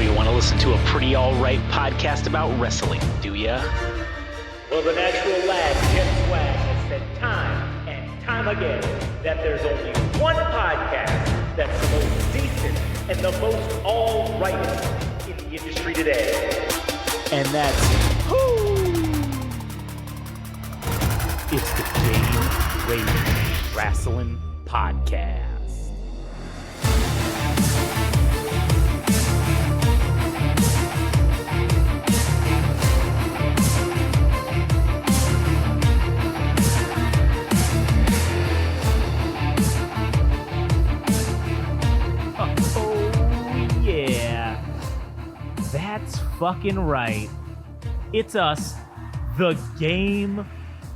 you want to listen to a pretty alright podcast about wrestling, do ya? Well, the natural lad, Jeff Swag, has said time and time again that there's only one podcast that's the most decent and the most alright in the industry today. And that's... It's the Game Rage Wrasslin Podcast. That's fucking right. It's us, the Game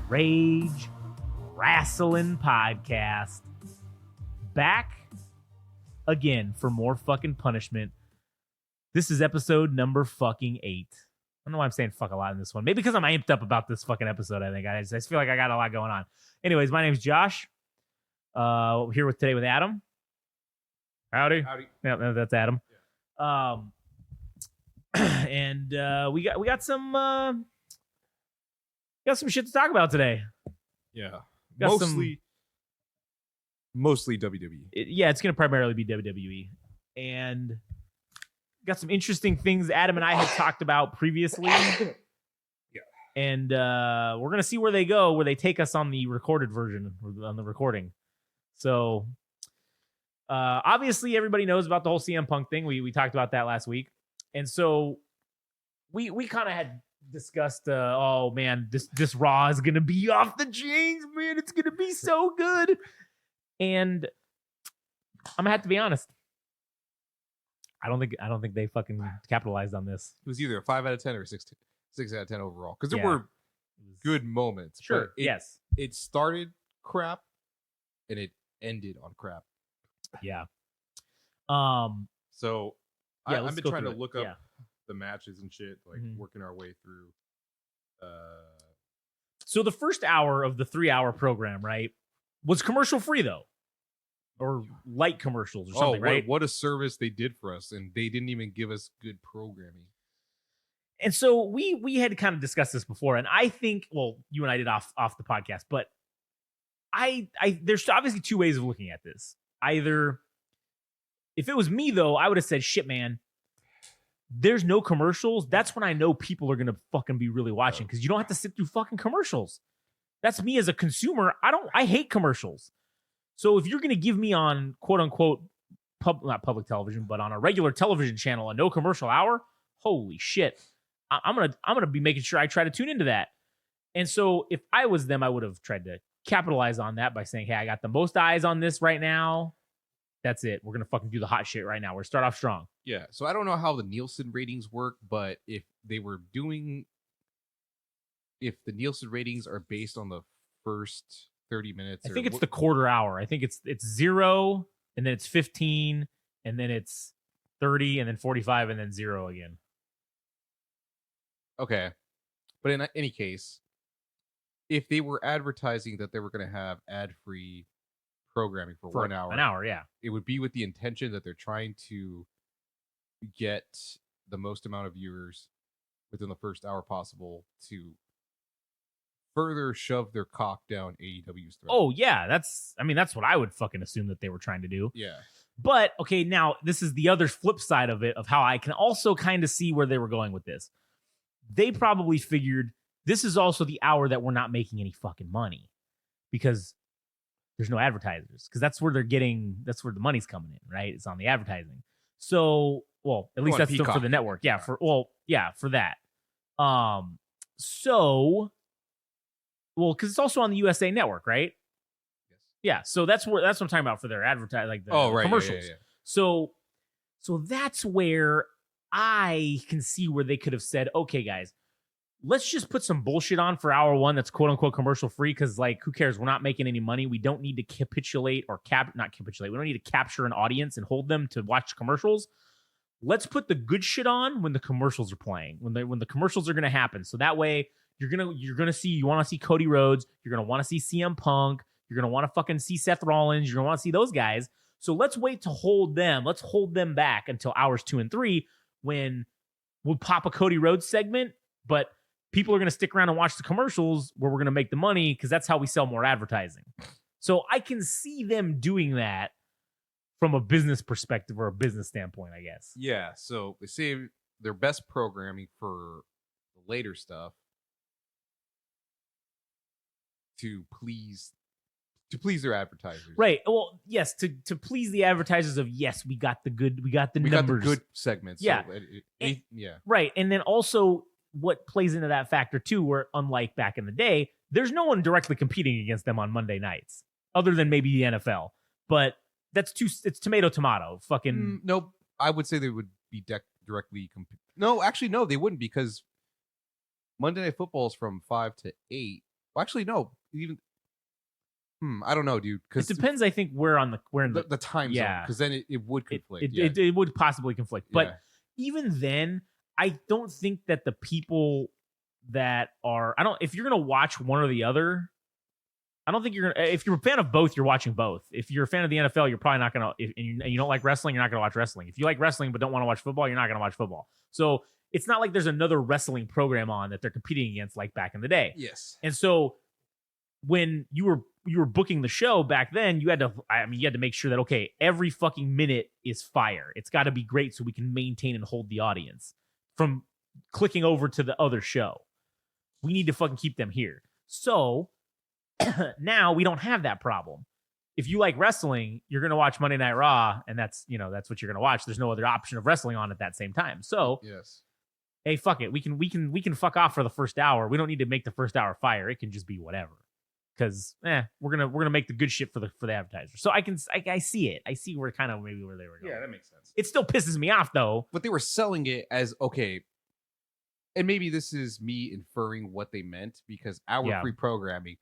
Rage Wrasslin Podcast, back again for more fucking punishment. This is episode number fucking 8. I don't know why I'm saying fuck a lot in this one. Maybe because I'm amped up about this fucking episode, I think. I just feel like I got a lot going on. Anyways, my name's Josh. Here today with Adam. Howdy. Yeah, that's Adam. Yeah. And we got some shit to talk about today. Yeah, Got mostly WWE. It's gonna primarily be WWE, and got some interesting things Adam and I had talked about previously. Yeah, and we're gonna see where they go, where they take us on the recorded version, on the recording. So obviously everybody knows about the whole CM Punk thing. We talked about that last week. And so we kind of had discussed, oh man, this Raw is gonna be off the chains, man. It's gonna be so good. And I'm gonna have to be honest. I don't think they fucking capitalized on this. it was either a 5 out of 10 or 6 out of 10 overall because there were good moments. Sure, yes, it started crap and it ended on crap. Yeah. So. Yeah, I've been trying to look up Yeah. the matches and shit, like working our way through. So the first hour of the 3-hour program, right, was commercial free though, or light commercials or something, right? What a service they did for us, and they didn't even give us good programming. And so we had kind of discussed this before, and I think, well, you and I did off the podcast, but I there's obviously two ways of looking at this. Either, if it was me, though, I would have said, shit, man, there's no commercials. That's when I know people are going to fucking be really watching, because you don't have to sit through fucking commercials. That's me as a consumer. I hate commercials. So if you're going to give me on quote unquote, not public television, but on a regular television channel, a no commercial hour, holy shit. I'm going to be making sure I try to tune into that. And so if I was them, I would have tried to capitalize on that by saying, hey, I got the most eyes on this right now. That's it. We're going to fucking do the hot shit right now. We're going to start off strong. Yeah. So I don't know how the Nielsen ratings work, but if the Nielsen ratings are based on the first 30 minutes. I think it's the quarter hour. I think it's 0, and then it's 15, and then it's 30, and then 45, and then 0 again. Okay. But in any case, if they were advertising that they were going to have ad-free programming for 1 hour. An hour, yeah. It would be with the intention that they're trying to get the most amount of viewers within the first hour possible to further shove their cock down AEW's throat. Oh, yeah. That's what I would fucking assume that they were trying to do. Yeah. But, okay, now, this is the other flip side of it, of how I can also kind of see where they were going with this. They probably figured this is also the hour that we're not making any fucking money, because there's no advertisers, because that's where that's where the money's coming in, right? It's on the advertising. So, well, at least that's still for the network. Yeah, for that. Because it's also on the USA Network, right? Yes. Yeah, so that's what I'm talking about for their advertising, like the commercials. Yeah. So that's where I can see where they could have said, okay, guys, let's just put some bullshit on for hour 1 that's quote unquote commercial free, because like, who cares? We're not making any money. We don't need to capitulate or not capitulate. We don't need to capture an audience and hold them to watch commercials. Let's put the good shit on when the commercials are playing, when the commercials are going to happen. So that way you're going to see, you want to see Cody Rhodes. You're going to want to see CM Punk. You're going to want to fucking see Seth Rollins. You're going to want to see those guys. So let's wait to hold them. Let's hold them back until hours 2 and 3, when we'll pop a Cody Rhodes segment, but people are going to stick around and watch the commercials where we're going to make the money because that's how we sell more advertising. So I can see them doing that from a business perspective or a business standpoint, I guess. Yeah, so they save their best programming for the later stuff to please their advertisers. Right. Well, yes, to please the advertisers of yes, we got the numbers. Got the good segments. Yeah. So yeah. Right. And then also what plays into that factor too, where unlike back in the day, there's no one directly competing against them on Monday nights, other than maybe the NFL. But it's tomato. Fucking nope. I would say they would be directly No, actually no, they wouldn't, because Monday Night Football is from 5 to 8. Well, actually no, even I don't know, dude. Because it depends. I think where in the time zone, because then it would conflict. It would possibly conflict. But even then, I don't think that the people that are if you're gonna watch one or the other, I don't think you're gonna. If you're a fan of both, you're watching both. If you're a fan of the NFL, you're probably not gonna. And you don't like wrestling, you're not gonna watch wrestling. If you like wrestling but don't want to watch football, you're not gonna watch football. So it's not like there's another wrestling program on that they're competing against like back in the day. Yes. And so when you were booking the show back then, you had to make sure that, okay, every fucking minute is fire. It's got to be great so we can maintain and hold the audience from clicking over to the other show. We need to fucking keep them here. So now we don't have that problem. If you like wrestling, you're going to watch Monday Night Raw, and that's what you're going to watch. There's no other option of wrestling on at that same time. So yes. Hey, fuck it. We can fuck off for the first hour. We don't need to make the first hour fire. It can just be whatever. Because we're gonna make the good shit for the advertiser. So I see it. I see where they were going. Yeah, that makes sense. It still pisses me off though. But they were selling it as okay. And maybe this is me inferring what they meant, because our free programming,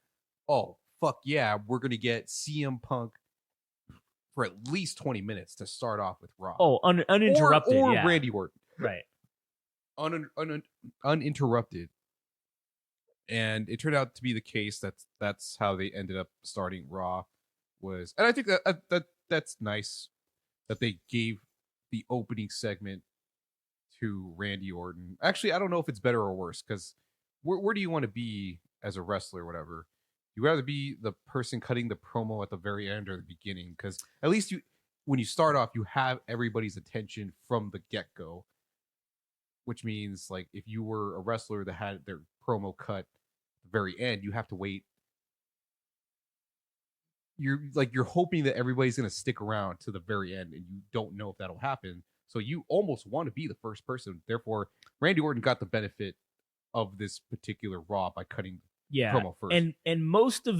oh fuck yeah, we're gonna get CM Punk for at least 20 minutes to start off with Raw. Oh, uninterrupted. Or Randy Orton. Right. Uninterrupted. And it turned out to be the case. That's how they ended up starting Raw. And I think that's nice that they gave the opening segment to Randy Orton. Actually, I don't know if it's better or worse, because where do you want to be as a wrestler or whatever? You rather be the person cutting the promo at the very end or the beginning, because at least when you start off, you have everybody's attention from the get-go, which means like if you were a wrestler that had their promo cut at the very end, you have to wait. You're hoping that everybody's going to stick around to the very end, and you don't know if that'll happen. So you almost want to be the first person. Therefore, Randy Orton got the benefit of this particular Raw by cutting promo first. And most of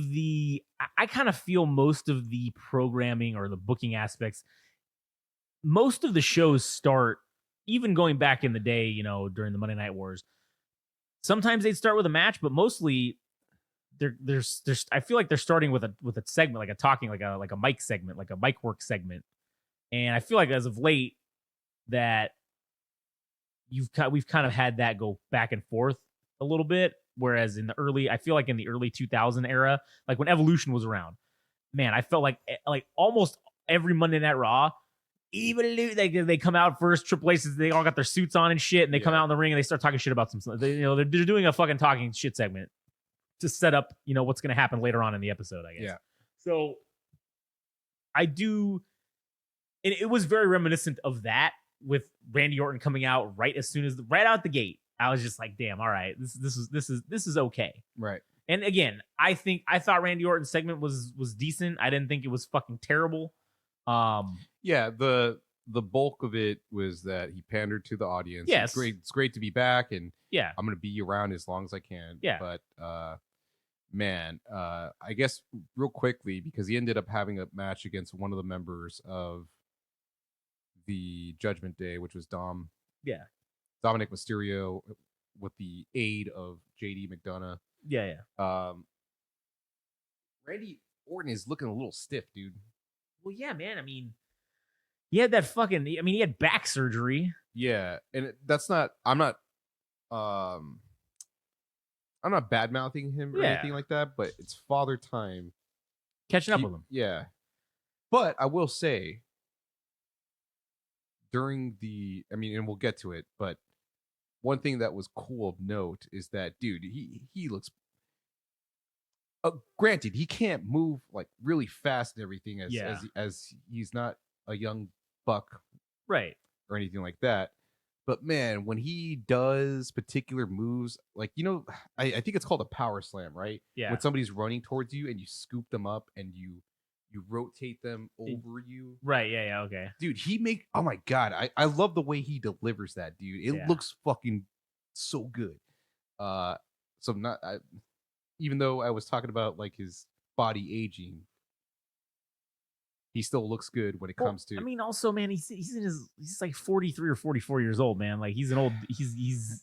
I kind of feel most of the programming or the booking aspects, most of the shows start, even going back in the day, during the Monday Night Wars, sometimes they'd start with a match, but mostly there's I feel like they're starting with a segment, like a mic segment, like a mic work segment. And I feel like as of late that we've kind of had that go back and forth a little bit. Whereas I feel like in the early 2000 era, like when Evolution was around, man, I felt like almost every Monday Night Raw, even they come out first. Triple H, they all got their suits on and shit, and they come out in the ring and they start talking shit about they're doing a fucking talking shit segment to set up what's going to happen later on in the episode, I guess. Yeah. So I do, and it was very reminiscent of that with Randy Orton coming out right out the gate. I was just like, damn, all right, this is okay. Right. And again, I thought Randy Orton's segment was decent. I didn't think it was fucking terrible. Yeah, the bulk of it was that he pandered to the audience. Yes. It's great to be back, and yeah, I'm gonna be around as long as I can. Yeah. But I guess real quickly, because he ended up having a match against one of the members of the Judgment Day, which was Dominic Mysterio, with the aid of JD McDonough. Yeah. Randy Orton is looking a little stiff, dude. Well, yeah, man. I mean, he had that fucking. I mean, he had back surgery. Yeah, and that's not. I'm not bad mouthing him or anything like that, but it's father time. Catching up with him. Yeah, but I will say, during I mean, and we'll get to it, but one thing that was cool of note is that, dude, he looks. Granted, he can't move like really fast and everything as he's not a young buck, right, or anything like that. But man, when he does particular moves, like, I think it's called a power slam, right? Yeah. When somebody's running towards you and you scoop them up and you rotate them over you. Right. Yeah. Okay. Dude, oh my God. I love the way he delivers that, dude. It looks fucking so good. Even though I was talking about like his body aging, he still looks good when it comes to. I mean, also, man, he's like 43 or 44 years old, man. Like he's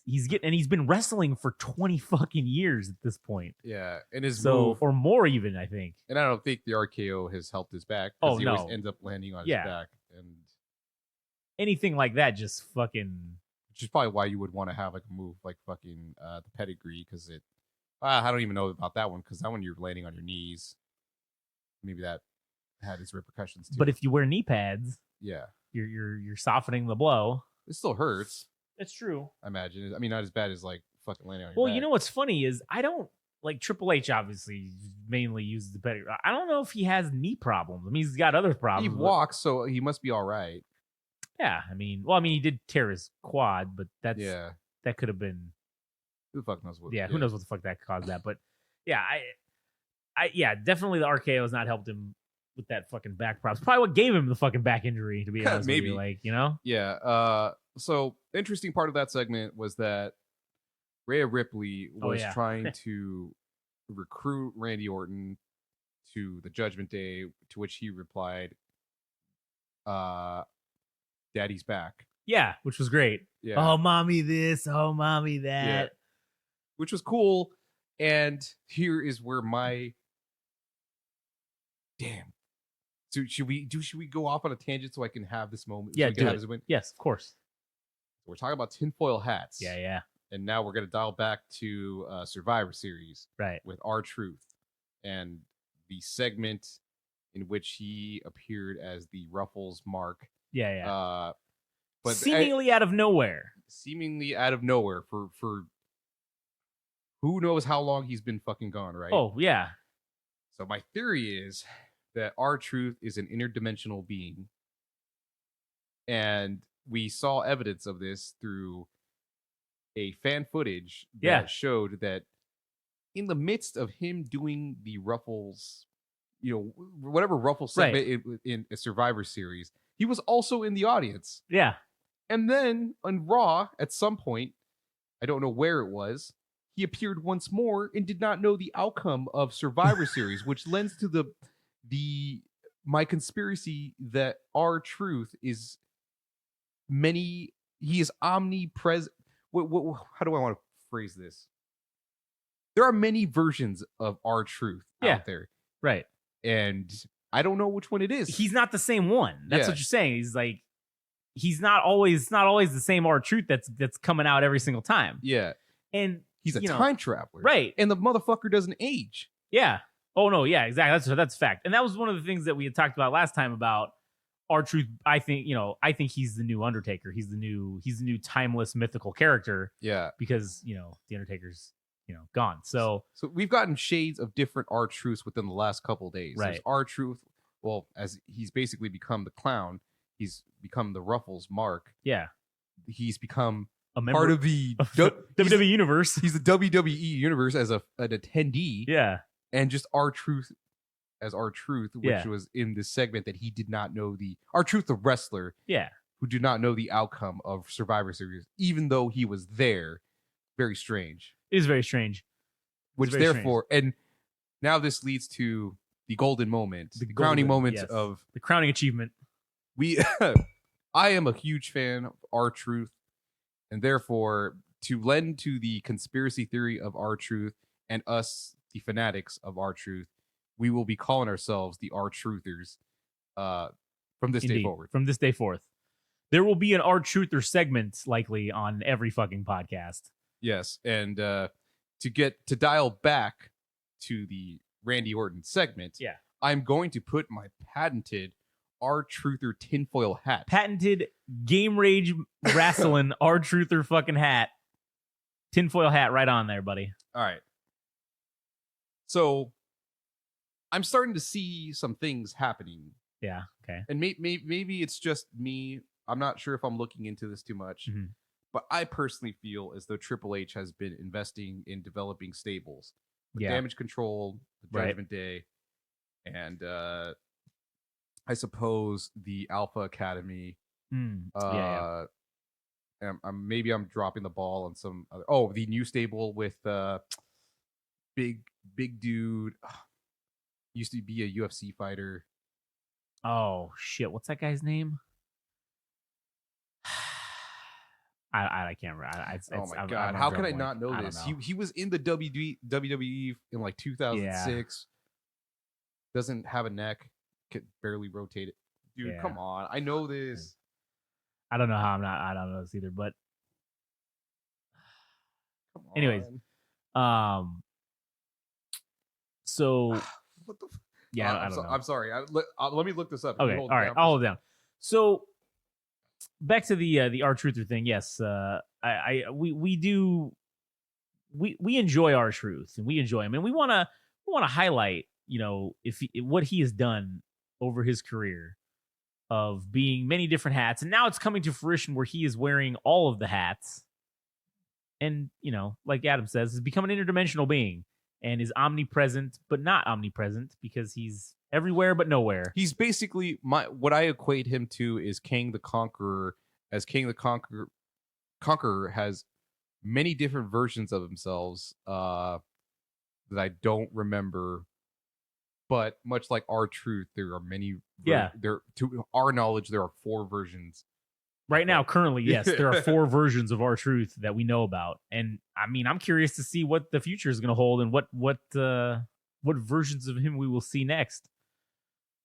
he's been wrestling for 20 fucking years at this point. Yeah, and his move, or more even, I think. And I don't think the RKO has helped his back. Oh, he no. always ends up landing on his back, and anything like that just fucking. Which is probably why you would want to have like a move like fucking the pedigree, because I don't even know about that one, because that one you're landing on your knees. Maybe that had its repercussions too. But if you wear knee pads, yeah, you're softening the blow. It still hurts. It's true. I imagine. I mean, not as bad as like fucking landing on your Well, back. you know what's funny is I don't like Triple H. Obviously, mainly uses the pedigree. I don't know if he has knee problems. I mean, he's got other problems. He walks, so he must be all right. Yeah, I mean, he did tear his quad, but that could have been. Who the fuck knows what? Yeah, who knows what the fuck that caused that? But yeah, I definitely the RKO has not helped him with that fucking back prop. It's probably what gave him the fucking back injury, to be honest with you. Like, Yeah. So interesting part of that segment was that Rhea Ripley was trying to recruit Randy Orton to the Judgment Day, to which he replied, "Daddy's back." Yeah, which was great. Yeah. Oh, mommy this. Oh, mommy that. Yeah. Which was cool. And here is where damn. So should we go off on a tangent so I can have this moment? Yeah, so yes, of course. We're talking about tinfoil hats. Yeah. And now we're going to dial back to Survivor Series. Right. With RTruth and the segment in which he appeared as the Ruffles Mark. Yeah. But seemingly out of nowhere. Seemingly out of nowhere for who knows how long he's been fucking gone, right? Oh, yeah. So my theory is that RTruth is an interdimensional being. And we saw evidence of this through a fan footage that showed that in the midst of him doing the Ruffles, whatever Ruffles segment in a Survivor Series, he was also in the audience. Yeah. And then on Raw, at some point, I don't know where it was, he appeared once more and did not know the outcome of Survivor Series, which lends to my conspiracy that RTruth is he is omnipresent. How do I want to phrase this? There are many versions of RTruth out there. Right. And I don't know which one it is. He's not the same one. That's what you're saying. He's like, it's not always the same RTruth that's coming out every single time. Yeah. And he's a time traveler. Right. And the motherfucker doesn't age. Yeah. Oh no, yeah, exactly. That's a fact. And that was one of the things that we had talked about last time about RTruth. I think he's the new Undertaker. He's the new timeless mythical character. Yeah. Because, the Undertaker's, gone. So we've gotten shades of different RTruths within the last couple of days. Right. There's RTruth, well, as he's basically become the clown, he's become the Ruffles Mark. Yeah. He's become a member part of the WWE universe. He's the WWE universe as an attendee. Yeah. And just RTruth as RTruth, which was in this segment that he did not know the RTruth, the wrestler. Yeah. Who did not know the outcome of Survivor Series, even though he was there. Very strange. It is very strange. And now this leads to the golden moment, the crowning moment of the crowning achievement. I am a huge fan of RTruth, and therefore to lend to the conspiracy theory of RTruth and us, the fanatics of RTruth, we will be calling ourselves the RTruthers from this day forward. From this day forth. There will be an RTruther segment likely on every fucking podcast. Yes, and to dial back to the Randy Orton segment, yeah, I'm going to put my patented RTruther tinfoil hat. Patented Game Rage Wrasslin RTruther fucking hat. Tinfoil hat right on there, buddy. All right. So I'm starting to see some things happening. Yeah. Okay. And maybe it's just me. I'm not sure if I'm looking into this too much. Mhm. But I personally feel as though Triple H has been investing in developing stables. With Yeah. Damage Control, the Right. Judgment Day, and I suppose the Alpha Academy. Yeah. Maybe I'm dropping the ball on some other. Oh, the new stable with big dude. Used to be a UFC fighter. Oh shit! What's that guy's name? I can't remember. Oh my god! How can I not know this? He was in the WWE in like 2006. Doesn't have a neck. Could barely rotate it. Dude, come on! I know this. I don't know how I don't know this either. But anyways, so what the? Yeah, I don't know. I'm sorry. Let me look this up. Okay, all right, I'll hold it down. So back to the RTruther thing. Yes, we enjoy RTruth and we enjoy him, and we want to highlight, what he has done over his career of being many different hats, and now it's coming to fruition where he is wearing all of the hats, and like Adam says, has become an interdimensional being and is omnipresent but not omnipresent because he's everywhere but nowhere. He's basically what I equate him to is King the Conqueror, as King the Conqueror has many different versions of themselves that I don't remember. But much like RTruth, there are many. To our knowledge, there are 4 versions. Right now, currently, yes, there are 4 versions of RTruth that we know about, and I mean, I'm curious to see what the future is going to hold and what versions of him we will see next.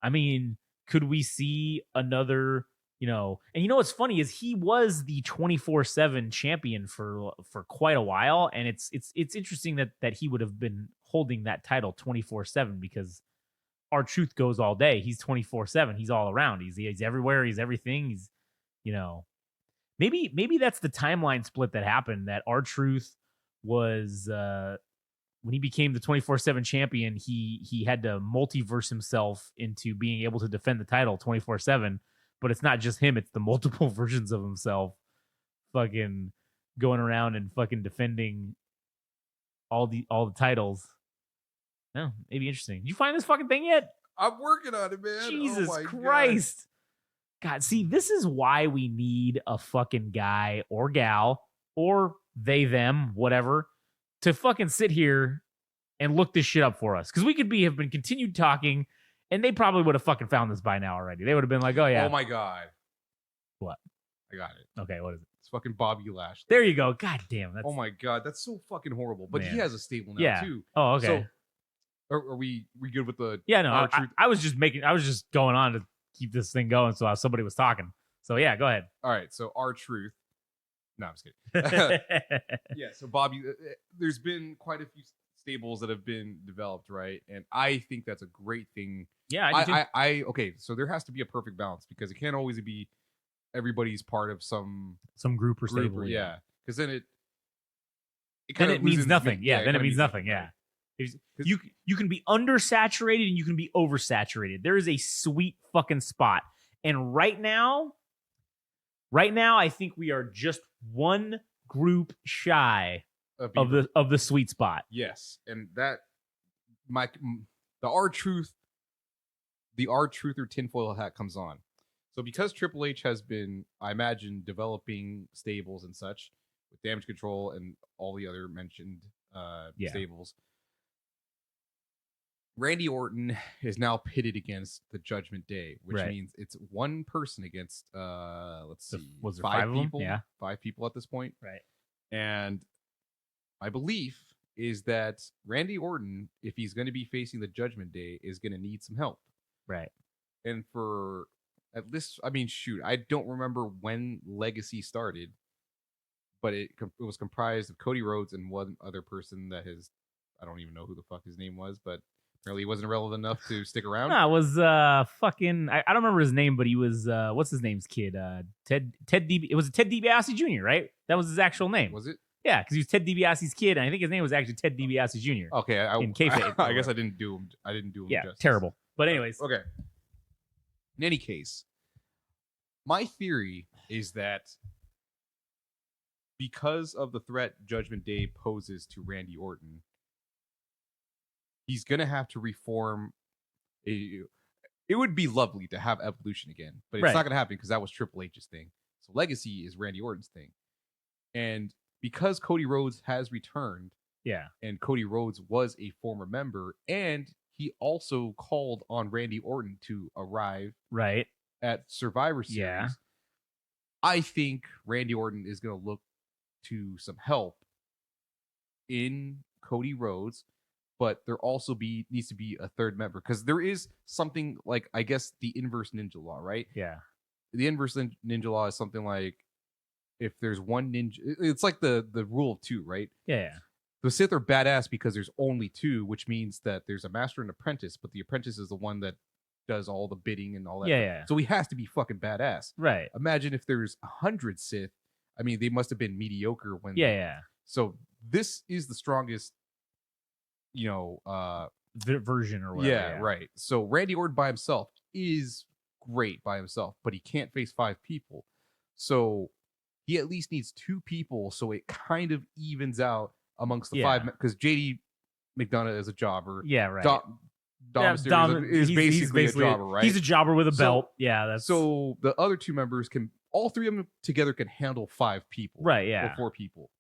I mean, could we see another? And what's funny is he was the 24/7 champion for quite a while, and it's interesting that he would have been holding that title 24/7 because RTruth goes all day. He's 24/7. He's all around. He's everywhere. He's everything. He's maybe that's the timeline split that happened. That RTruth was when he became the 24/7 champion. He had to multiverse himself into being able to defend the title 24/7. But it's not just him; it's the multiple versions of himself, fucking going around and fucking defending all the titles. No, maybe interesting. Did you find this fucking thing yet? I'm working on it, man. Jesus Christ. God, see, this is why we need a fucking guy or gal or they, them, whatever, to fucking sit here and look this shit up for us. Because we could have been continued talking, and they probably would have fucking found this by now already. They would have been like, oh, yeah. Oh, my God. What? I got it. Okay, what is it? It's fucking Bobby Lashley. There you go. God damn. Oh, my God. That's so fucking horrible. But Man. he has a stable now, too. Oh, okay. So, are we good with the... Yeah, no, I was just going on to keep this thing going so somebody was talking. So, yeah, go ahead. All right, so RTruth. No, I'm just kidding. Yeah, so Bobby, there's been quite a few stables that have been developed, right? And I think that's a great thing. Yeah, I okay, so there has to be a perfect balance because it can't always be everybody's part of some group or stable. Yeah, because then it means nothing. Yeah, then it means nothing. Yeah. You can be undersaturated and you can be oversaturated. There is a sweet fucking spot. And right now, I think we are just one group shy of the sweet spot. Yes, and that the RTruth or tinfoil hat comes on. So because Triple H has been, I imagine, developing stables and such with Damage Control and all the other mentioned stables, Randy Orton is now pitted against the Judgment Day, which means it's one person against let's see, was there 5 people? people? Yeah, 5 people at this point. Right. And my belief is that Randy Orton, if he's going to be facing the Judgment Day, is going to need some help. Right. And for at least, I mean, shoot, I don't remember when Legacy started, but it was comprised of Cody Rhodes and one other person that I don't even know who the fuck his name was, but Apparently, he wasn't relevant enough to stick around. No, it was fucking. I don't remember his name, but he was what's his name's kid? Ted DiBiase. It was Ted DiBiase Jr., right? That was his actual name. Was it? Yeah, because he was Ted DiBiase's kid, and I think his name was actually Ted DiBiase Jr. Okay, in kayfabe. I guess I didn't do him. Yeah, justice. terrible. But anyways, Okay. In any case, my theory is that because of the threat Judgment Day poses to Randy Orton, he's gonna have to reform. It would be lovely to have Evolution again, but it's Right. not gonna happen because that was Triple H's thing. So Legacy is Randy Orton's thing, and because Cody Rhodes has returned, yeah, and Cody Rhodes was a former member, and he also called on Randy Orton to arrive right. at Survivor Series. Yeah. I think Randy Orton is going to look to some help in Cody Rhodes, but there also needs to be a third member because there is something like, I guess, the inverse ninja law, right? Yeah. The inverse ninja law is something like if there's one ninja, it's like the rule of two, right? Yeah. The Sith are badass because there's only two, which means that there's a master and apprentice, but the apprentice is the one that does all the bidding and all that. Yeah. So he has to be fucking badass. Right. Imagine if there's 100 Sith. I mean, they must have been mediocre when. Yeah. So this is the strongest, Version or whatever. Yeah, right. So Randy Orton by himself is great by himself, but he can't face 5 people. So he at least needs 2 people, so it kind of evens out amongst the 5. Because JD McDonough is a jobber. Yeah, right. Dom is basically a jobber, right? He's a jobber with a belt. Yeah, that's so the other 2 members all 3 of them together can handle 5 people, right? Yeah, or 4 people.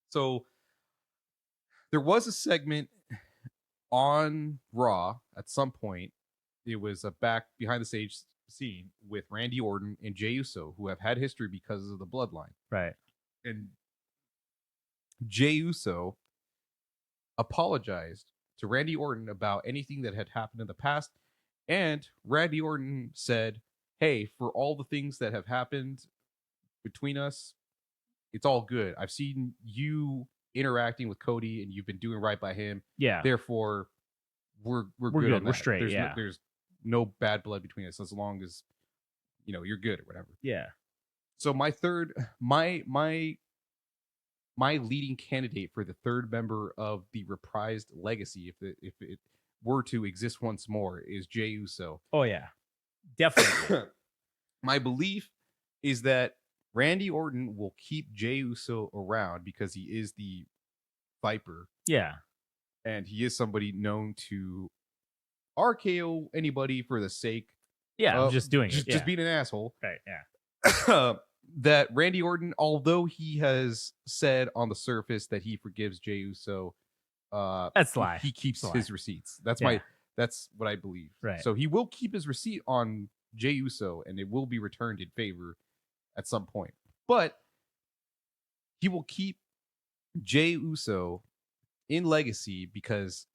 So there was a segment on Raw at some point. It was a back behind the stage scene with Randy Orton and Jey Uso, who have had history because of the bloodline, right? And Jey Uso apologized to Randy Orton about anything that had happened in the past. And Randy Orton said, hey, for all the things that have happened between us, it's all good. I've seen you interacting with Cody and you've been doing right by him. Yeah. Therefore, we're good. On we're that. straight. There's no bad blood between us as long as, you're good or whatever. Yeah. So my leading candidate for the third member of the reprised legacy, if it were to exist once more, is Jey Uso. Oh yeah, definitely. My belief is that Randy Orton will keep Jey Uso around because he is the Viper. Yeah, and he is somebody known to RKO anybody for the sake. Yeah, of just doing it, just being an asshole. Right. Yeah. That Randy Orton, although he has said on the surface that he forgives Jey Uso, that's lie. He keeps his receipts. That's what I believe. Right. So he will keep his receipt on Jey Uso, and it will be returned in favor at some point. But he will keep Jey Uso in legacy because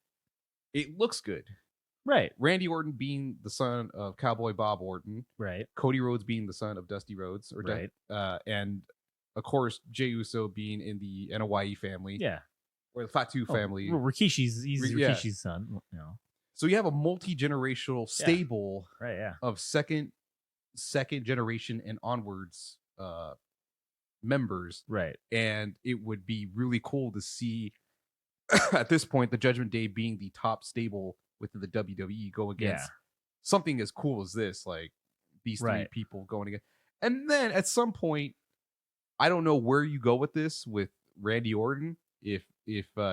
it looks good. Right. Randy Orton being the son of Cowboy Bob Orton. Right. Cody Rhodes being the son of Dusty Rhodes. Right. And, of course, Jey Uso being in the Anoa'i family. Yeah. Or the Fatu family. Rikishi's Rikishi's son. So you have a multi-generational stable of second generation and onwards members. Right. And it would be really cool to see, at this point, the Judgment Day being the top stable within the WWE go against something as cool as this, like these 3 people going against. And then at some point, I don't know where you go with this with Randy Orton. If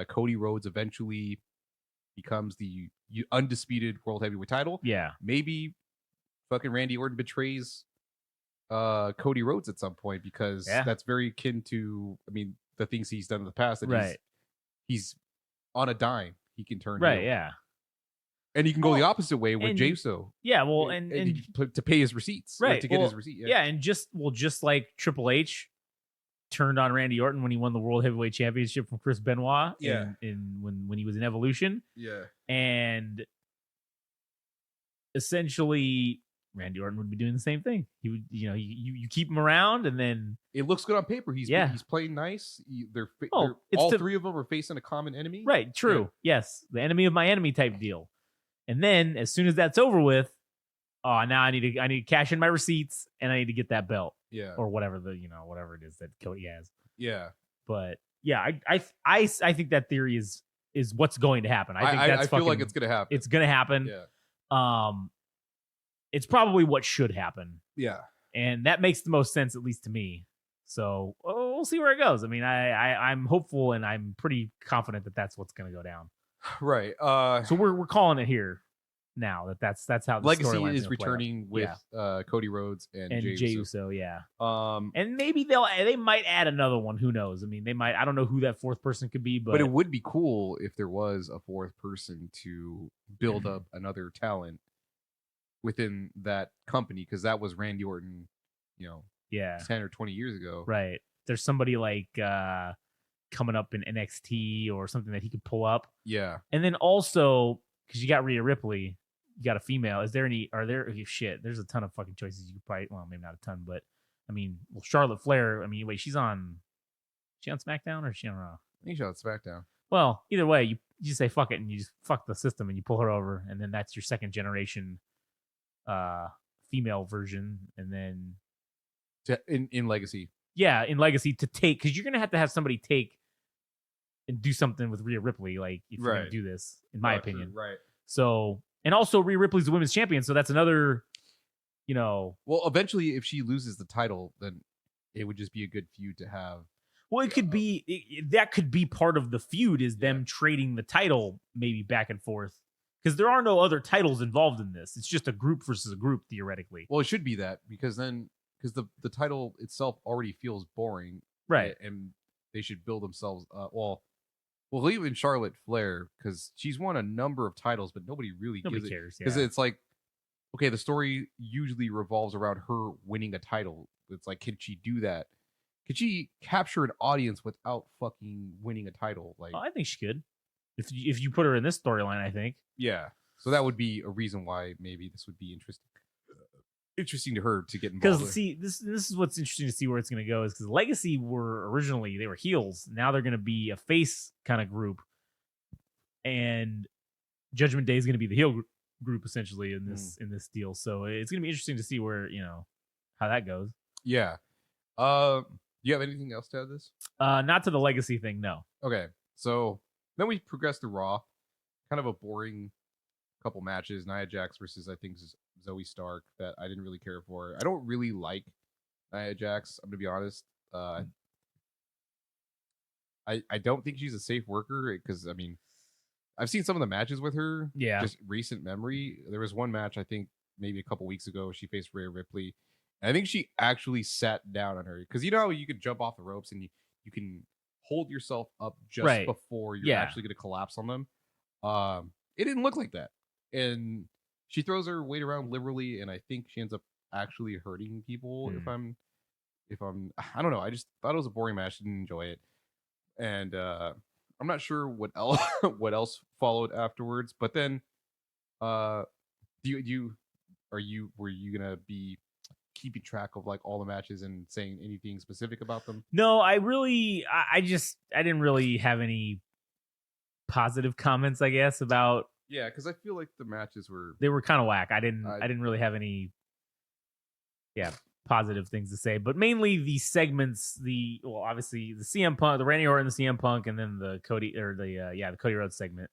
Cody Rhodes eventually becomes the undisputed world heavyweight title, maybe fucking Randy Orton betrays Cody Rhodes at some point because that's very akin to, the things he's done in the past. That he's on a dime. He can turn heel. Yeah. And you can go the opposite way with Jey Uso. Yeah, well, and to pay his receipts, right? To get his receipt. Yeah, and just like Triple H turned on Randy Orton when he won the World Heavyweight Championship from Chris Benoit. When he was in Evolution. Yeah, and essentially Randy Orton would be doing the same thing. He would, you keep him around, and then it looks good on paper. He's playing nice. They're all three of them are facing a common enemy. Right. True. Yeah. Yes. The enemy of my enemy type deal. And then as soon as that's over with, now I need to cash in my receipts and I need to get that belt. Yeah. Or whatever whatever it is that Cody has. Yeah. But yeah, I think that theory is what's going to happen. I think I feel like it's going to happen. It's going to happen. Yeah. It's probably what should happen. Yeah. And that makes the most sense, at least to me. So we'll see where it goes. I mean, I'm hopeful and I'm pretty confident that that's what's going to go down. Right. So we're calling it here now that's how the Legacy is returning with Cody Rhodes and Jey Uso. Yeah. And maybe they might add another one. Who knows? I mean, they might. I don't know who that fourth person could be, but it would be cool if there was a fourth person to build up another talent within that company, because that was Randy Orton, 10 or 20 years ago. Right. There's somebody like coming up in NXT or something that he could pull up. Yeah. And then also, because you got Rhea Ripley, you got a female. There's a ton of fucking choices you could probably, well, maybe not a ton, but I mean, Charlotte Flair, I mean, wait, she's on SmackDown or is she on Raw? I think she's on SmackDown. Well, either way, you just say fuck it and you just fuck the system and you pull her over, and then that's your second generation female version. And then in Legacy. Yeah, in Legacy to take, because you're going to have somebody take and do something with Rhea Ripley, like if you're going to do this, in my opinion. Right. So, and also Rhea Ripley's the women's champion, so that's another, Well, eventually, if she loses the title, then it would just be a good feud to have. Well, it could be, that could be part of the feud, is them trading the title maybe back and forth. Because there are no other titles involved in this. It's just a group versus a group, theoretically. Well, it should be that, because the title itself already feels boring. Right. And they should build themselves up. Well, even Charlotte Flair, because she's won a number of titles, but nobody cares. Because it's like, okay, the story usually revolves around her winning a title. It's like, can she do that? Could she capture an audience without fucking winning a title? Like, I think she could. If you put her in this storyline, I think. Yeah. So that would be a reason why maybe this would be interesting to her to get involved. Because see, this is what's interesting to see where it's going to go, is because Legacy were heels. Now they're going to be a face kind of group, and Judgment Day is going to be the heel group essentially in this deal. So it's going to be interesting to see where how that goes. Yeah. Do you have anything else to add to this? Not to the Legacy thing, no. Okay. So then we progressed to Raw. Kind of a boring couple matches. Nia Jax versus, I think, Zoe Stark, that I didn't really care for. I don't really like Nia Jax, I'm going to be honest. I don't think she's a safe worker, because, I mean, I've seen some of the matches with her. Yeah. Just recent memory. There was one match, I think, maybe a couple weeks ago. She faced Rhea Ripley. And I think she actually sat down on her. Because you know how you can jump off the ropes and you can hold yourself up just before you're actually going to collapse on them. It didn't look like that. And she throws her weight around liberally, and I think she ends up actually hurting people. If I'm I don't know. I just thought it was a boring match. Didn't enjoy it. And I'm not sure what else followed afterwards. But then were you gonna be keeping track of like all the matches and saying anything specific about them? No, I didn't really have any positive comments, I guess, about. Yeah, because I feel like the matches were kind of whack. I didn't really have any positive things to say, but mainly the segments, obviously the CM Punk, the Randy Orton, the CM Punk, and then the Cody the Cody Rhodes segment.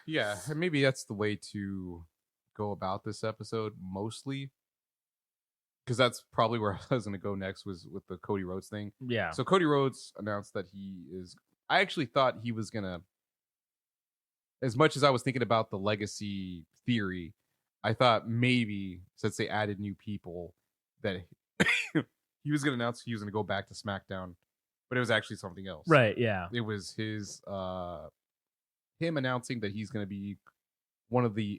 Yeah, and maybe that's the way to go about this episode mostly, because that's probably where I was going to go next, was with the Cody Rhodes thing. Yeah. So Cody Rhodes announced that he is. I actually thought he was gonna. As much as I was thinking about the Legacy theory, I thought maybe, since they added new people, that he was going to announce he was going to go back to SmackDown, but it was actually something else. Right, yeah. It was him announcing that he's going to be one of the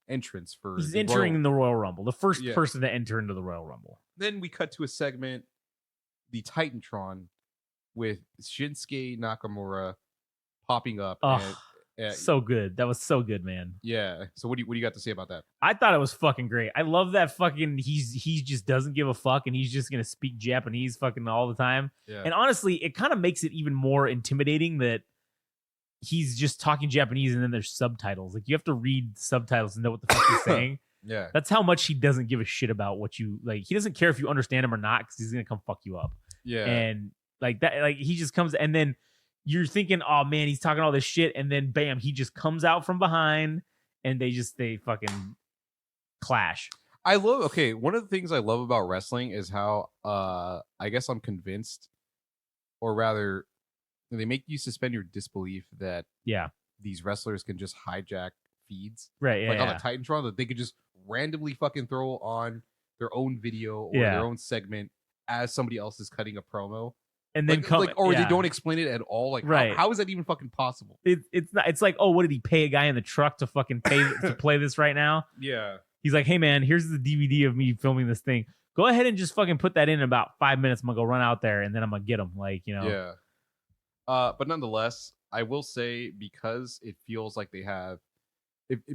entrants for... He's entering the Royal Rumble, the first person to enter into the Royal Rumble. Then we cut to a segment, the Titantron, with Shinsuke Nakamura popping up. So good. That was so good, man. Yeah. So what do you got to say about that? I thought it was fucking great. I love that fucking he just doesn't give a fuck and he's just gonna speak Japanese fucking all the time. Yeah. And honestly, it kind of makes it even more intimidating that he's just talking Japanese and then there's subtitles. Like you have to read subtitles and know what the fuck he's saying. Yeah. That's how much he doesn't give a shit about what you like. He doesn't care if you understand him or not because he's gonna come fuck you up. Yeah. And like that, like he just comes and then you're thinking, oh man, he's talking all this shit, and then bam, he just comes out from behind and they fucking clash. One of the things I love about wrestling is how I guess I'm convinced, or rather they make you suspend your disbelief that these wrestlers can just hijack feeds. Right. Like on the Titantron, that they could just randomly fucking throw on their own video or their own segment as somebody else is cutting a promo. And then they don't explain it at all. Like, how is that even fucking possible? It's not. It's like, oh, what did he pay a guy in the truck to fucking pay to play this right now? Yeah. He's like, hey man, here's the DVD of me filming this thing. Go ahead and just fucking put that in about 5 minutes. I'm gonna go run out there and then I'm gonna get him. Like, you know. Yeah. But nonetheless, I will say because it feels like they have,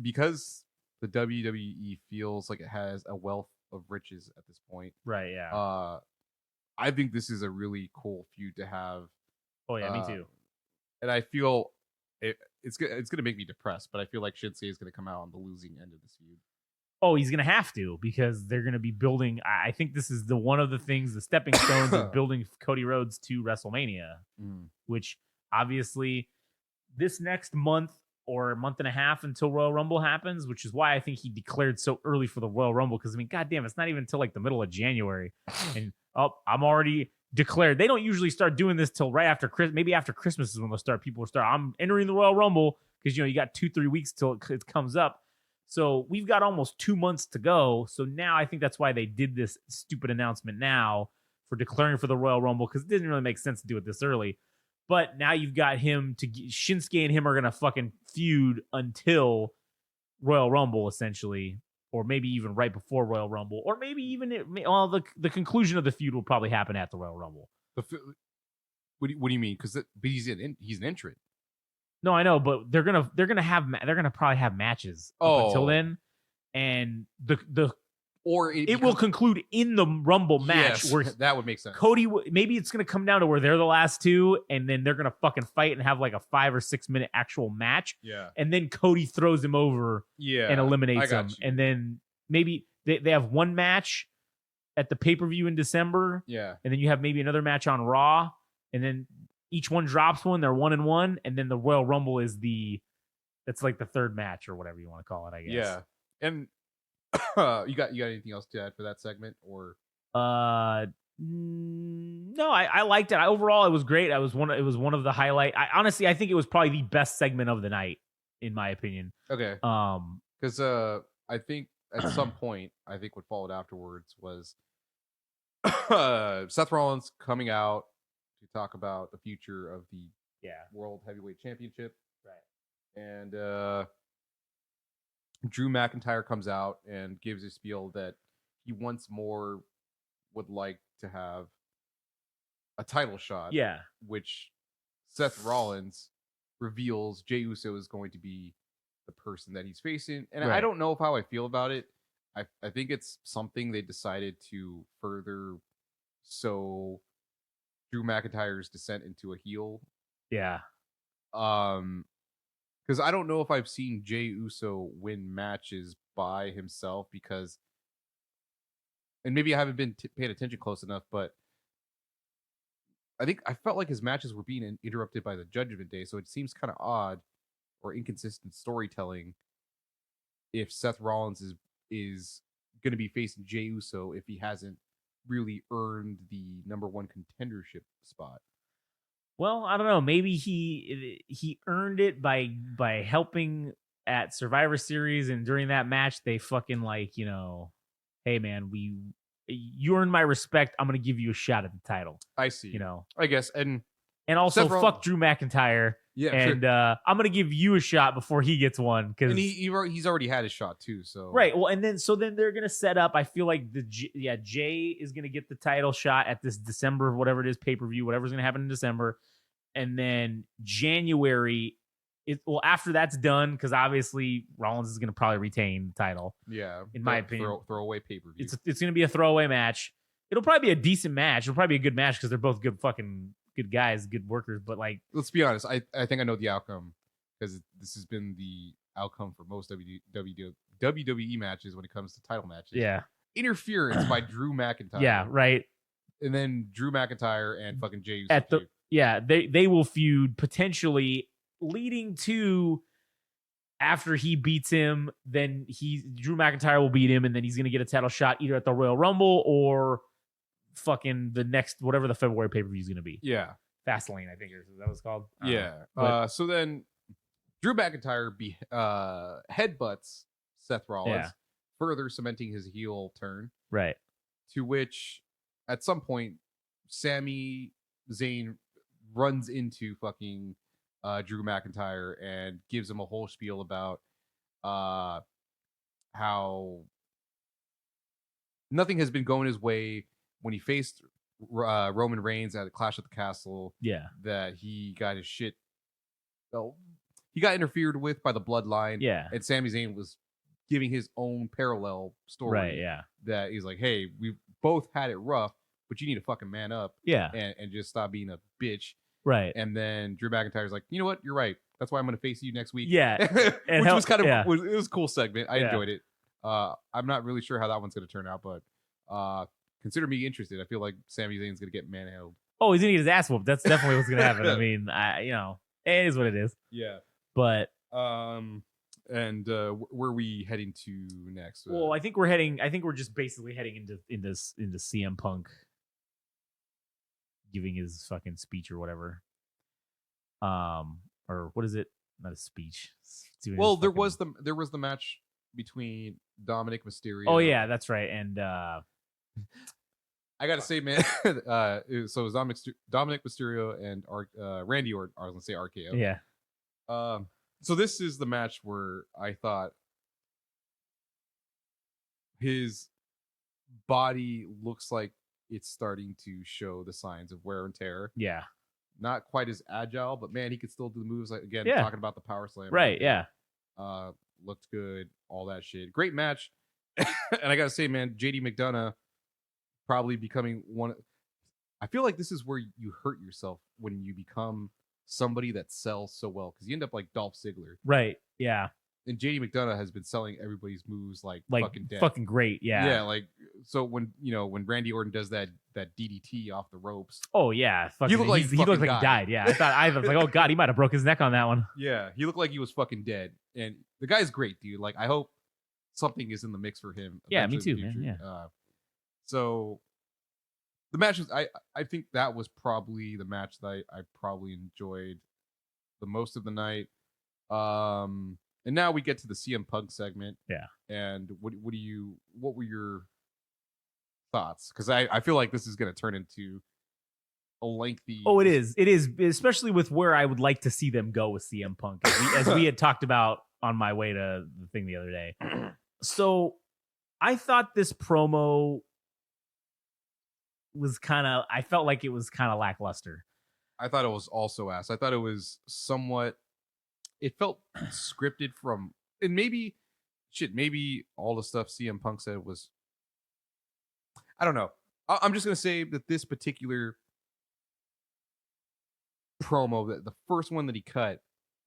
because the WWE feels like it has a wealth of riches at this point. Right. Yeah. I think this is a really cool feud to have. Oh yeah, me too. And I feel it's going to make me depressed, but I feel like Shinsuke is going to come out on the losing end of this feud. Oh, he's going to have to because they're going to be building. I think this is one of the things, the stepping stones of building Cody Rhodes to WrestleMania, which obviously this next month or a month and a half until Royal Rumble happens, which is why I think he declared so early for the Royal Rumble. Because I mean, goddamn, it's not even until like the middle of January, and I'm already declared. They don't usually start doing this till right after Christmas. Maybe after Christmas is when they'll start. People will start. I'm entering the Royal Rumble because you got 2-3 weeks till it comes up. So we've got almost 2 months to go. So now I think that's why they did this stupid announcement now for declaring for the Royal Rumble, because it didn't really make sense to do it this early. But now you've got him Shinsuke and him are gonna fucking feud until Royal Rumble, essentially, or maybe even right before Royal Rumble, or maybe even the conclusion of the feud will probably happen at the Royal Rumble. What do you mean? Because he's an entrant. No, I know, but they're gonna probably have matches up until then, and it will conclude in the Rumble match. Yes, where that would make sense. Cody, maybe it's gonna come down to where they're the last two, and then they're gonna fucking fight and have like a 5 or 6 minute actual match. Yeah, and then Cody throws him over. Yeah, and eliminates him, and then maybe they have one match at the pay-per-view in December. Yeah, and then you have maybe another match on Raw, and then each one drops one. They're 1-1, and then the Royal Rumble is that's like the third match or whatever you want to call it, I guess. Yeah, and you got anything else to add for that segment, or? No, I liked it. Overall, it was great. It was one of the highlight. I think it was probably the best segment of the night, in my opinion. Okay. Because I think at some point, I think what followed afterwards was Seth Rollins coming out to talk about the future of the World Heavyweight Championship. Right. And Drew McIntyre comes out and gives a spiel that he once more would like to have a title shot. Yeah. Which Seth Rollins reveals Jey Uso is going to be the person that he's facing. And I don't know how I feel about it. I think it's something they decided to further sow Drew McIntyre's descent into a heel. Yeah. Because I don't know if I've seen Jey Uso win matches by himself, because, and maybe I haven't been paying attention close enough, but I felt like his matches were being interrupted by the Judgment Day, so it seems kind of odd or inconsistent storytelling if Seth Rollins is going to be facing Jey Uso if he hasn't really earned the number one contendership spot. Well, I don't know. Maybe he earned it by helping at Survivor Series, and during that match, they fucking hey man, you earned my respect. I'm gonna give you a shot at the title. I see. I guess, and also fuck Drew McIntyre. Yeah, and sure. I'm gonna give you a shot before he gets one, because he's already had his shot too. So right. Well, and then they're gonna set up. I feel like Jay is gonna get the title shot at this December, whatever it is, pay-per-view, whatever's gonna happen in December, and then January after that's done, because obviously Rollins is going to probably retain the title. Yeah, in my opinion, throwaway pay-per-view. It's going to be a throwaway match. It'll probably be a decent match. It'll probably be a good match because they're both good guys, good workers. But like, let's be honest, I think I know the outcome because this has been the outcome for most WWE matches when it comes to title matches. Yeah, interference by Drew McIntyre. Yeah, right. And then Drew McIntyre and fucking Jey Uso At the they will feud potentially leading to after he beats him, then Drew McIntyre will beat him, and then he's gonna get a title shot either at the Royal Rumble or fucking the next whatever the February pay-per-view is gonna be. Yeah. Fastlane, I think is that what it's called. Yeah. So then Drew McIntyre headbutts Seth Rollins, further cementing his heel turn. Right. To which at some point Sami Zayn runs into fucking Drew McIntyre and gives him a whole spiel about how nothing has been going his way when he faced Roman Reigns at a Clash at the Castle. Yeah. That he got his shit. Well, he got interfered with by the bloodline. Yeah. And Sami Zayn was giving his own parallel story. Right. Yeah. That he's like, hey, we've both had it rough, but you need to fucking man up. Yeah. And just stop being a bitch. Right. And then Drew McIntyre's like, you know what? You're right. That's why I'm going to face you next week. Yeah. Which was kind of, it was a cool segment. I Yeah. enjoyed it. I'm not really sure how that one's going to turn out, but consider me interested. I feel like Sami Zayn's going to get manhandled. Oh, he's going to get his ass whooped. That's definitely what's going to happen. I mean, it is what it is. Yeah. But and where are we heading to next? Well, I think we're just basically heading into CM Punk giving his fucking speech or whatever. Or what is it? Not a speech. Well, there was the match between Dominic Mysterio. Oh yeah, that's right. And I gotta say, man, so it was Dominic Mysterio and Randy Orton. I was gonna say RKO. Yeah. So this is the match where I thought his body looks like it's starting to show the signs of wear and tear. Yeah. Not quite as agile, but man, he could still do the moves. Like again, talking about the power slam. Right. Yeah. Looked good. All that shit. Great match. And I gotta say, man, JD McDonough probably becoming one. I feel like this is where you hurt yourself when you become somebody that sells so well, because you end up like Dolph Ziggler. Right. Yeah. And JD McDonough has been selling everybody's moves like fucking dead. Fucking great. Yeah. Yeah. Like, so when Randy Orton does that DDT off the ropes. Oh yeah. He looked like he died. Yeah. I was like, oh god, he might have broke his neck on that one. Yeah. He looked like he was fucking dead. And the guy's great, dude. Like, I hope something is in the mix for him. Yeah, me too, man. Yeah. So the match was, I think that was probably the match that I probably enjoyed the most of the night. And now we get to the CM Punk segment. Yeah. And what were your thoughts? Because I feel like this is going to turn into a lengthy. Oh, it is, especially with where I would like to see them go with CM Punk, as we had talked about on my way to the thing the other day. So I thought this promo was I felt like it was kind of lackluster. I thought it was also ass. I thought it was somewhat, it felt scripted from, and maybe all the stuff CM Punk said was, I don't know. I'm just going to say that this particular promo, that the first one that he cut,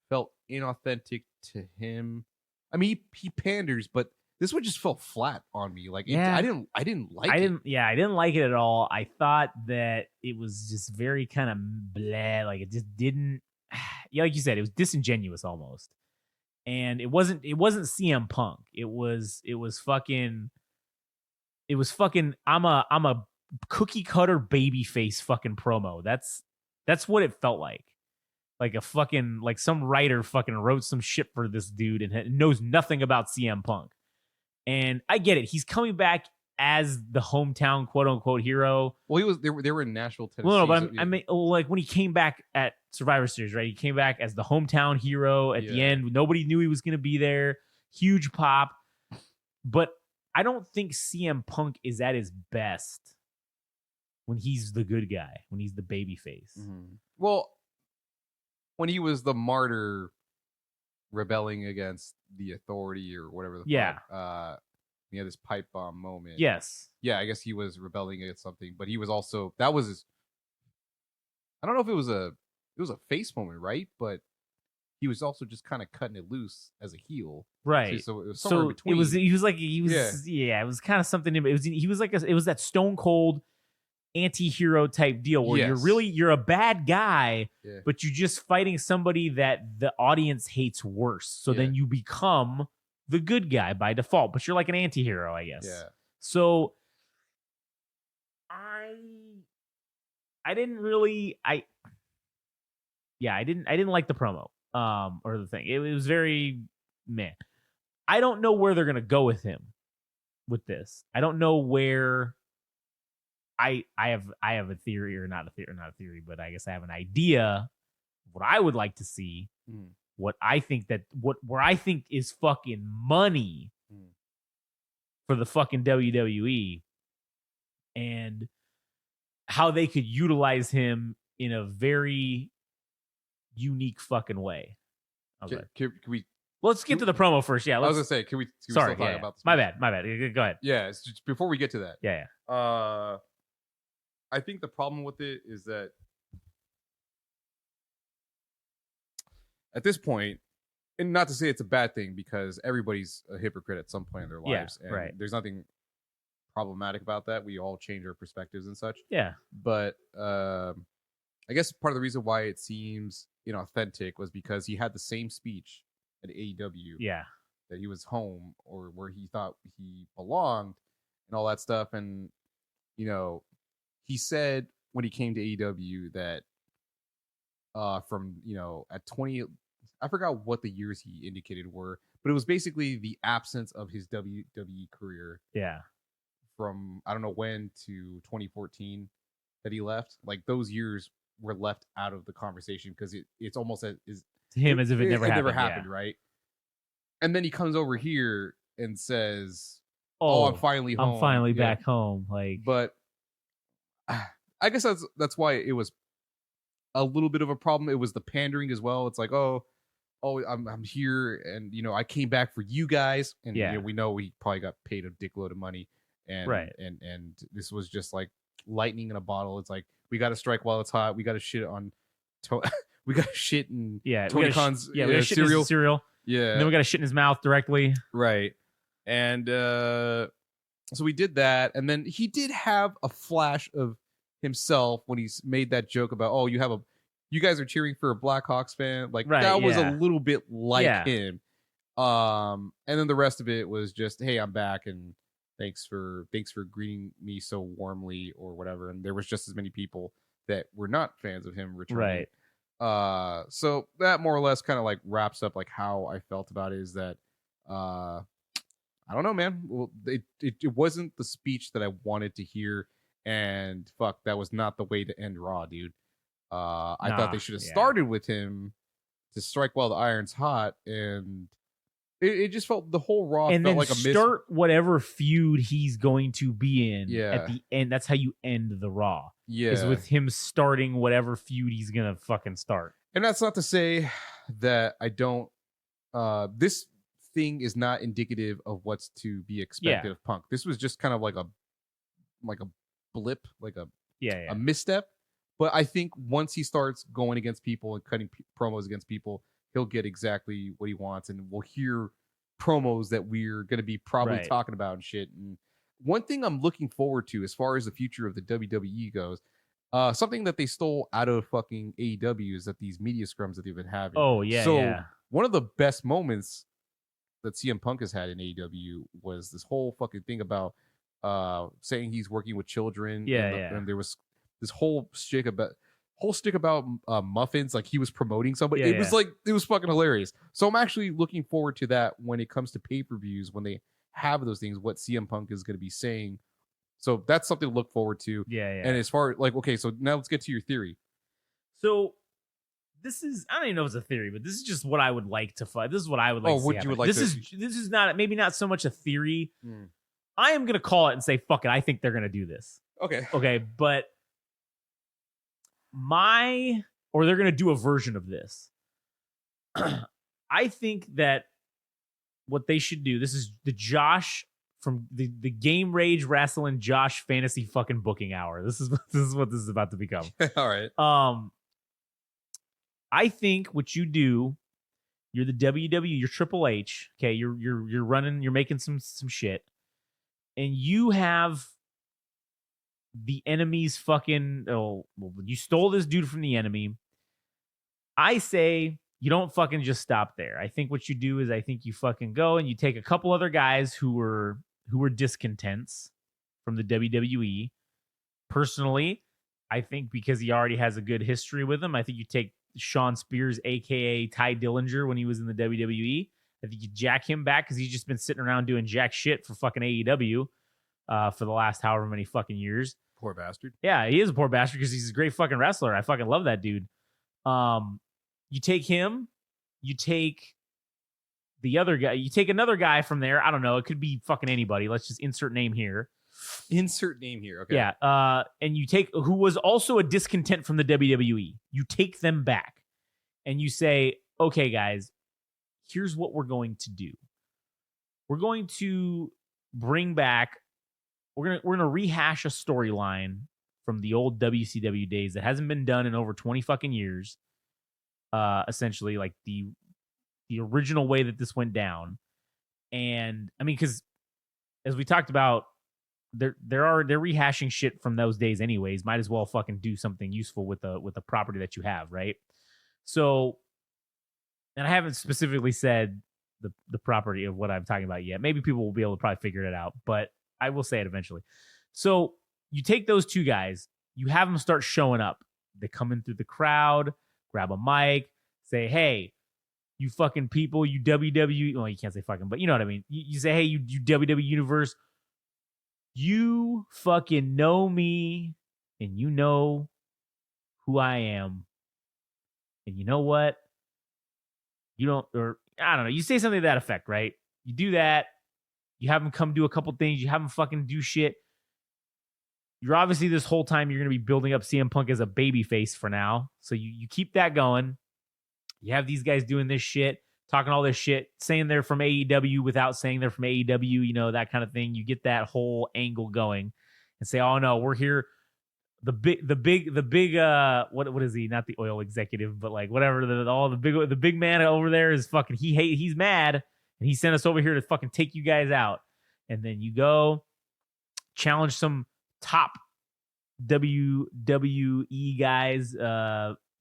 felt inauthentic to him. I mean, he panders, but this one just felt flat on me. Like, I didn't like it. I didn't like it at all. I thought that it was just very kind of blah. Like, it just didn't. Yeah, like you said, it was disingenuous almost. And it wasn't CM Punk. It was fucking. I'm a cookie cutter baby face fucking promo. That's what it felt like. Like a fucking, like some writer fucking wrote some shit for this dude and knows nothing about CM Punk. And I get it. He's coming back as the hometown quote unquote hero. Well, they were in Nashville, Tennessee. Well, no, but I mean, like when he came back at Survivor Series, right? He came back as the hometown hero at the end. Nobody knew he was going to be there. Huge pop. But I don't think CM Punk is at his best when he's the good guy, when he's the baby face. Mm-hmm. Well, when he was the martyr rebelling against the authority or whatever the fuck. He had this pipe bomb moment. Yes. Yeah, I guess he was rebelling against something, but he was also that was his. I don't know if it was a face moment, right? But he was also just kind of cutting it loose as a heel, right? So it was somewhere in between. It was kind of something. He was like it was that Stone Cold anti-hero type deal where you're a bad guy, but you're just fighting somebody that the audience hates worse. So then you become the good guy by default, but you're like an anti-hero, I guess. Yeah. So I didn't like the promo or the thing. It was very meh. I don't know where they're gonna go with him with this. I don't know where. I have a theory, or not a theory, but I guess I have an idea of what I would like to see. What I think where I think is fucking money for the fucking WWE, and how they could utilize him in a very unique fucking way. Okay. Can we? Let's get to the promo first. Yeah, I was gonna say, can we sorry, still talk about this? My bad. Go ahead. Yeah, it's just before we get to that. Yeah. I think the problem with it is that at this point, and not to say it's a bad thing, because everybody's a hypocrite at some point in their lives, and right. There's nothing problematic about that. We all change our perspectives and such. Yeah. But I guess part of the reason why it seems inauthentic was because he had the same speech at AEW. Yeah. That he was home, or where he thought he belonged, and all that stuff, and he said when he came to AEW that from at 20, I forgot what the years he indicated were, but it was basically the absence of his WWE career. Yeah. From I don't know when to 2014 that he left. Like those years were left out of the conversation because it's almost as to him as if it never happened, right? And then he comes over here and says, "Oh, I'm finally home. I'm finally back home." But I guess that's why it was a little bit of a problem. It was the pandering as well. It's like, oh, I'm here, and I came back for you guys, and we know he probably got paid a dickload of money, and right. and this was just like lightning in a bottle. It's like, we got to strike while it's hot. We got to shit on, we got to shit in Tony Khan's cereal. Yeah, and then we got to shit in his mouth directly. Right, and so we did that, and then he did have a flash of himself when he's made that joke about, oh, you guys are cheering for a Blackhawks fan, like that was a little bit like him. And then the rest of it was just, hey, I'm back, and thanks for greeting me so warmly or whatever. And there was just as many people that were not fans of him returning. Right. So that more or less kind of like wraps up like how I felt about it, is that I don't know, man. Well, it wasn't the speech that I wanted to hear, and fuck, that was not the way to end Raw, dude. I thought they should have started with him to strike while the iron's hot, and it just felt, the whole Raw and felt then like a start whatever feud he's going to be in at the end. That's how you end the Raw. Yeah, is with him starting whatever feud he's gonna fucking start. And that's not to say that I don't. This thing is not indicative of what's to be expected of Punk. This was just kind of like a blip, like a misstep. But I think once he starts going against people and cutting promos against people, he'll get exactly what he wants, and we'll hear promos that we're going to be probably talking about and shit. And one thing I'm looking forward to as far as the future of the WWE goes, something that they stole out of fucking AEW is that these media scrums that they've been having. Oh, yeah. So one of the best moments that CM Punk has had in AEW was this whole fucking thing about saying he's working with children. And there was this whole stick about muffins, like he was promoting somebody. It was fucking hilarious. So I'm actually looking forward to that when it comes to pay-per-views, when they have those things, what CM Punk is going to be saying. So that's something to look forward to. And as far like, okay, so now let's get to your theory. So this is, I don't even know if it's a theory, but this is just what I would like to fight. This is what I would like to see happen. This is not, maybe not so much a theory. I am going to call it and say, fuck it, I think they're going to do this. Okay, but they're going to do a version of this. I think that what they should do, this is the Josh from the Game Rage Wrasslin Josh fantasy fucking booking hour. This is what this is about to become. All right. I think what you do, you're the WWE, you're Triple H. Okay, you're running, you're making some shit, and you have the enemy's fucking. Oh, well, you stole this dude from the enemy. I say you don't fucking just stop there. I think what you do is I think you fucking go and you take a couple other guys who were discontents from the WWE. Personally, I think because he already has a good history with them, I think you take Sean Spears, aka Ty Dillinger, when he was in the WWE. I think you jack him back because he's just been sitting around doing jack shit for fucking AEW for the last however many fucking years. Poor bastard. Yeah, he is a poor bastard because he's a great fucking wrestler. I fucking love that dude. You take him, you take the other guy, you take another guy from there. I don't know. It could be fucking anybody. Let's just insert name here. Insert name here. Okay. Yeah. And you take who was also a discontent from the WWE. You take them back and you say, okay, guys, here's what we're going to do. We're going to bring back, we're gonna rehash a storyline from the old WCW days that hasn't been done in over 20 fucking years. Essentially, like the original way that this went down. And I mean, because as we talked about, they're rehashing shit from those days anyways. Might as well fucking do something useful with the property that you have, right? So, and I haven't specifically said the property of what I'm talking about yet. Maybe people will be able to probably figure it out, but I will say it eventually. So you take those two guys, you have them start showing up. They come in through the crowd, grab a mic, say, hey, you fucking people, you WWE, well, you can't say fucking, but you know what I mean. You say, hey, you WWE Universe, you fucking know me and you know who I am. And you know what? You don't, or I don't know, you say something to that effect, right? You do that. You have them come do a couple things. You have them fucking do shit. You're obviously this whole time you're going to be building up CM Punk as a babyface for now. So you keep that going. You have these guys doing this shit, talking all this shit, saying they're from AEW without saying they're from AEW, you know, that kind of thing. You get that whole angle going and say, oh no, we're here. The big, what is he? Not the oil executive, but like whatever. The big man over there is fucking, he's mad and he sent us over here to fucking take you guys out. And then you go challenge some top WWE guys,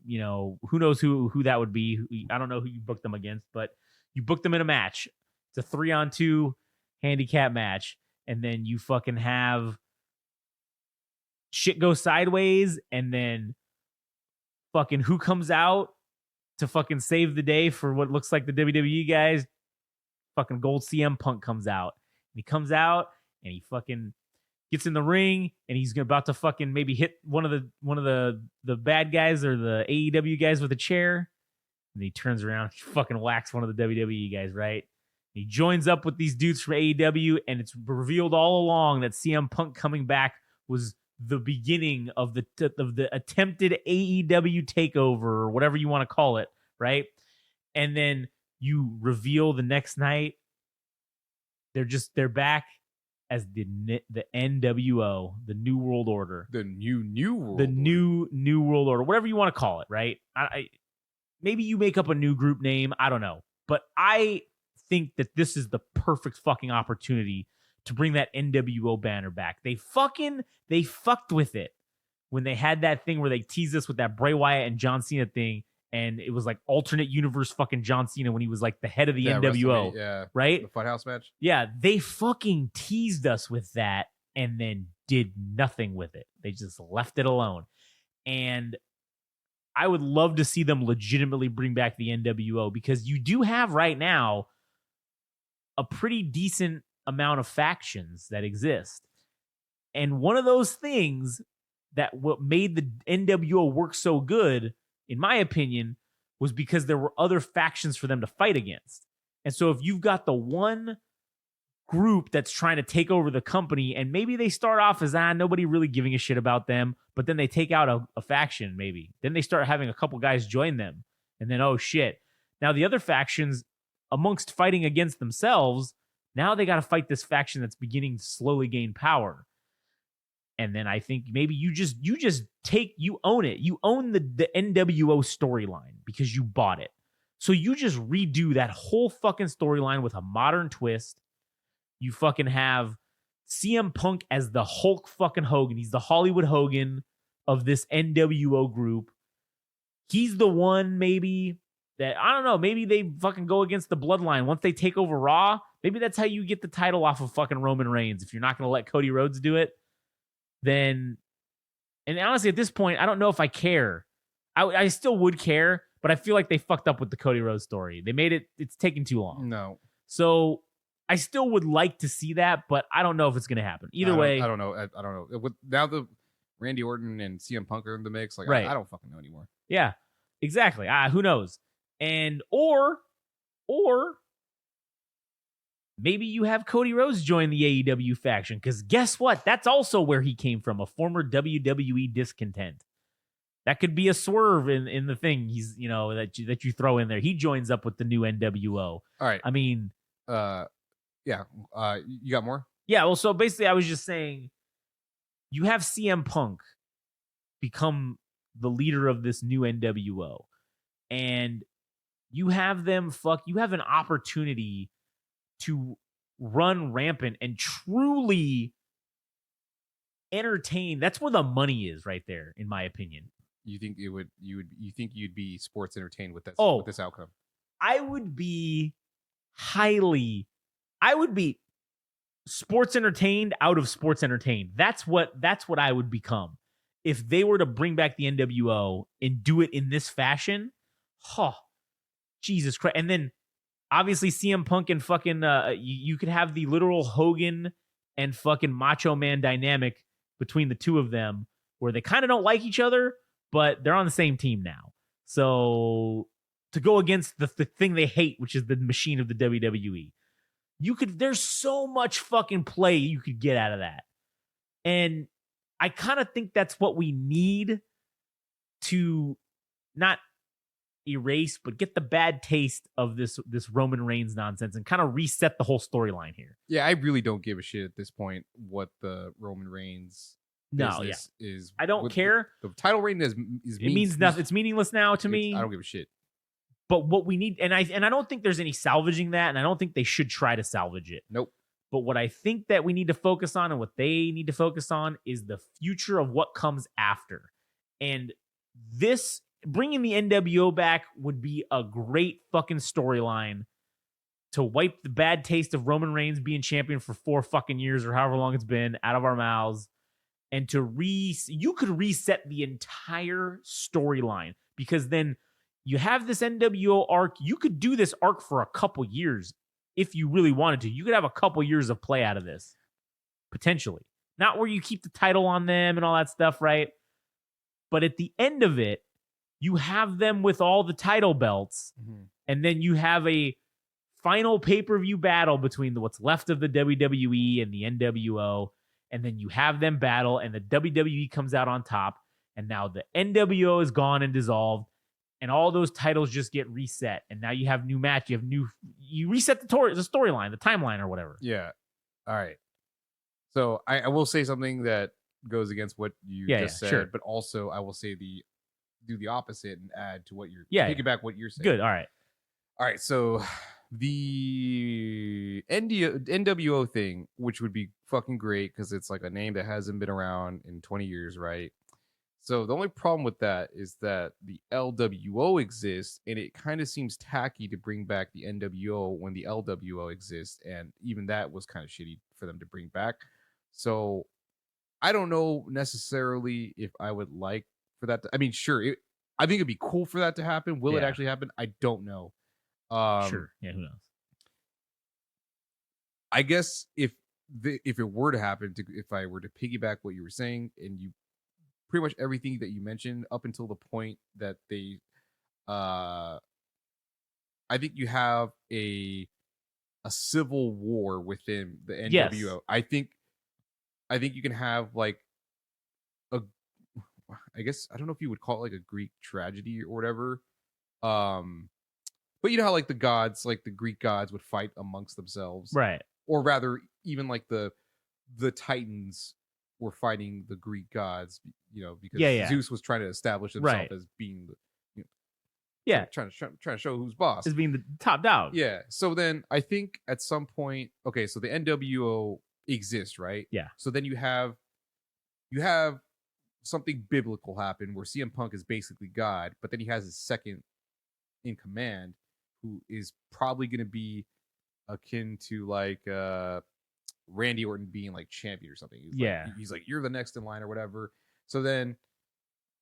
you know, who knows who that would be. I don't know who you booked them against, but you booked them in a match. It's a 3-on-2 handicap match. And then you fucking have shit go sideways. And then fucking who comes out to fucking save the day for what looks like the WWE guys? Fucking Gold CM Punk comes out. And he comes out and he fucking gets in the ring and he's about to fucking maybe hit one of the bad guys or the AEW guys with a chair. And he turns around, he fucking whacks one of the WWE guys, right? He joins up with these dudes from AEW, and it's revealed all along that CM Punk coming back was the beginning of the attempted AEW takeover or whatever you want to call it, right? And then you reveal the next night they're back as the NWO, the New World Order, the new world, the new World Order, whatever you want to call it, right? Maybe you make up a new group name, I don't know, but I think that this is the perfect fucking opportunity to bring that NWO banner back. They fucked with it when they had that thing where they teased us with that Bray Wyatt and John Cena thing. And it was like alternate universe fucking John Cena when he was like the head of the NWO. Yeah. Right? The Funhouse match. Yeah. They fucking teased us with that and then did nothing with it. They just left it alone. And I would love to see them legitimately bring back the NWO because you do have right now a pretty decent amount of factions that exist. And one of those things that what made the NWO work so good, in my opinion, was because there were other factions for them to fight against. And so if you've got the one group that's trying to take over the company, and maybe they start off as, nobody really giving a shit about them, but then they take out a faction maybe. Then they start having a couple guys join them. And then, oh shit, Now the other factions, amongst fighting against themselves, now they got to fight this faction that's beginning to slowly gain power. And then I think maybe you own it. You own the NWO storyline because you bought it. So you just redo that whole fucking storyline with a modern twist. You fucking have CM Punk as the Hulk fucking Hogan. He's the Hollywood Hogan of this NWO group. He's the one maybe that, I don't know, maybe they fucking go against the Bloodline. Once they take over Raw, maybe that's how you get the title off of fucking Roman Reigns. If you're not going to let Cody Rhodes do it, then, and honestly, at this point, I don't know if I care. I still would care, but I feel like they fucked up with the Cody Rhodes story. They made it's taking too long. No. So I still would like to see that, but I don't know if it's going to happen. Either way. I don't know. I don't know. Now the Randy Orton and CM Punk are in the mix. Like, right. I don't fucking know anymore. Yeah, exactly. Who knows? And, or maybe you have Cody Rhodes join the AEW faction, because guess what? That's also where he came from, a former WWE discontent. That could be a swerve in the thing. He's, that you throw in there. He joins up with the new NWO. All right. I mean, yeah. You got more? Yeah. Well, so basically, I was just saying, you have CM Punk become the leader of this new NWO, and you have them you have an opportunity to run rampant and truly entertain. That's where the money is right there, in my opinion. You think you think you'd be sports entertained with with this outcome? I would be sports entertained out of sports entertained. That's what I would become if they were to bring back the NWO and do it in this fashion. Jesus Christ. And then obviously CM Punk and fucking you could have the literal Hogan and fucking Macho Man dynamic between the two of them, where they kind of don't like each other, but they're on the same team now. So to go against the thing they hate, which is the machine of the WWE, there's so much fucking play you could get out of that. And I kind of think that's what we need to not erase, but get the bad taste of this Roman Reigns nonsense and kind of reset the whole storyline here. Yeah, I really don't give a shit at this point what the Roman Reigns is. I don't care. The title reign it means nothing. It's meaningless now to me. I don't give a shit. But what we need, and I don't think there's any salvaging that, and I don't think they should try to salvage it. Nope. But what I think that we need to focus on, and what they need to focus on, is the future of what comes after. And this, bringing the NWO back would be a great fucking storyline to wipe the bad taste of Roman Reigns being champion for 4 fucking years or however long it's been out of our mouths, and you could reset the entire storyline, because then you have this NWO arc. You could do this arc for a couple years if you really wanted to. You could have a couple years of play out of this, potentially. Not where you keep the title on them and all that stuff, right? But at the end of it, you have them with all the title belts, and then you have a final pay-per-view battle between what's left of the WWE and the NWO, and then you have them battle, and the WWE comes out on top, and now the NWO is gone and dissolved, and all those titles just get reset, and now you have new match. You reset the storyline, the timeline, or whatever. Yeah. All right. So I will say something that goes against what you just said, sure. But also I will say do the opposite and add to what you're piggyback what you're saying. Good. All right. So the NWO thing, which would be fucking great because it's like a name that hasn't been around in 20 years, right? So the only problem with that is that the LWO exists, and it kind of seems tacky to bring back the NWO when the LWO exists, and even that was kind of shitty for them to bring back. So I don't know necessarily if I would like for that to, I mean, sure, I think it'd be cool for that to happen. Will it actually happen? I don't know. Sure. Yeah, who knows? I guess if it were to happen, if I were to piggyback what you were saying, and you pretty much everything that you mentioned up until the point that they, I think you have a civil war within the NWO. Yes. I think you can have like I guess I don't know if you would call it like a Greek tragedy or whatever. But you know how like the gods, like the Greek gods, would fight amongst themselves, Right. or rather, even like the Titans were fighting the Greek gods, because Yeah. Zeus was trying to establish himself Right. as being the, Yeah. trying to show who's boss. As being the top dog. Yeah. So then I think at some point, okay, so the NWO exists, right? Yeah. So then you have something biblical happen where CM Punk is basically God, but then he has his second in command, who is probably going to be akin to like Randy Orton being like champion or something. He's like, you're the next in line or whatever. So then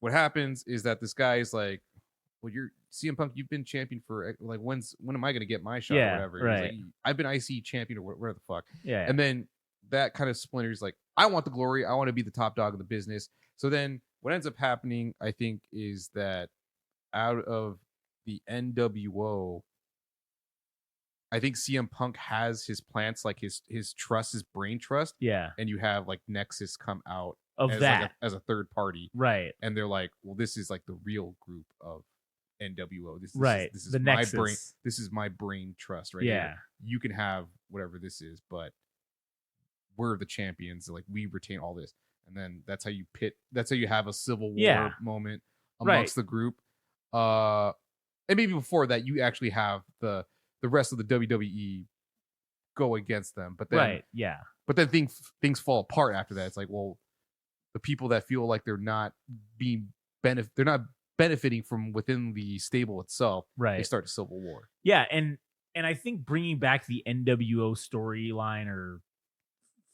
what happens is that this guy is like, well, you're CM Punk, you've been champion for like, when am I going to get my shot or whatever? Right. He's like, I've been IC champion or whatever the fuck. Yeah. And then that kind of splinters like, I want the glory. I want to be the top dog of the business. So then what ends up happening, I think, is that out of the NWO, I think CM Punk has his plants, like his trust, his brain trust. Yeah. And you have like Nexus come out Of as that. like as a third party. Right. And they're like, well, this is like the real group of NWO. This Right. This is The my Nexus. brain. This is my brain trust right Yeah. here. You can have whatever this is, but we're the champions. Like we retain all this. And then that's how you that's how you have a civil war moment amongst the group. And maybe before that, you actually have the rest of the WWE go against them. But then But then things fall apart after that. It's like, well, the people that feel like they're not benefiting from within the stable itself, Right. they start a civil war. Yeah, and I think bringing back the NWO storyline or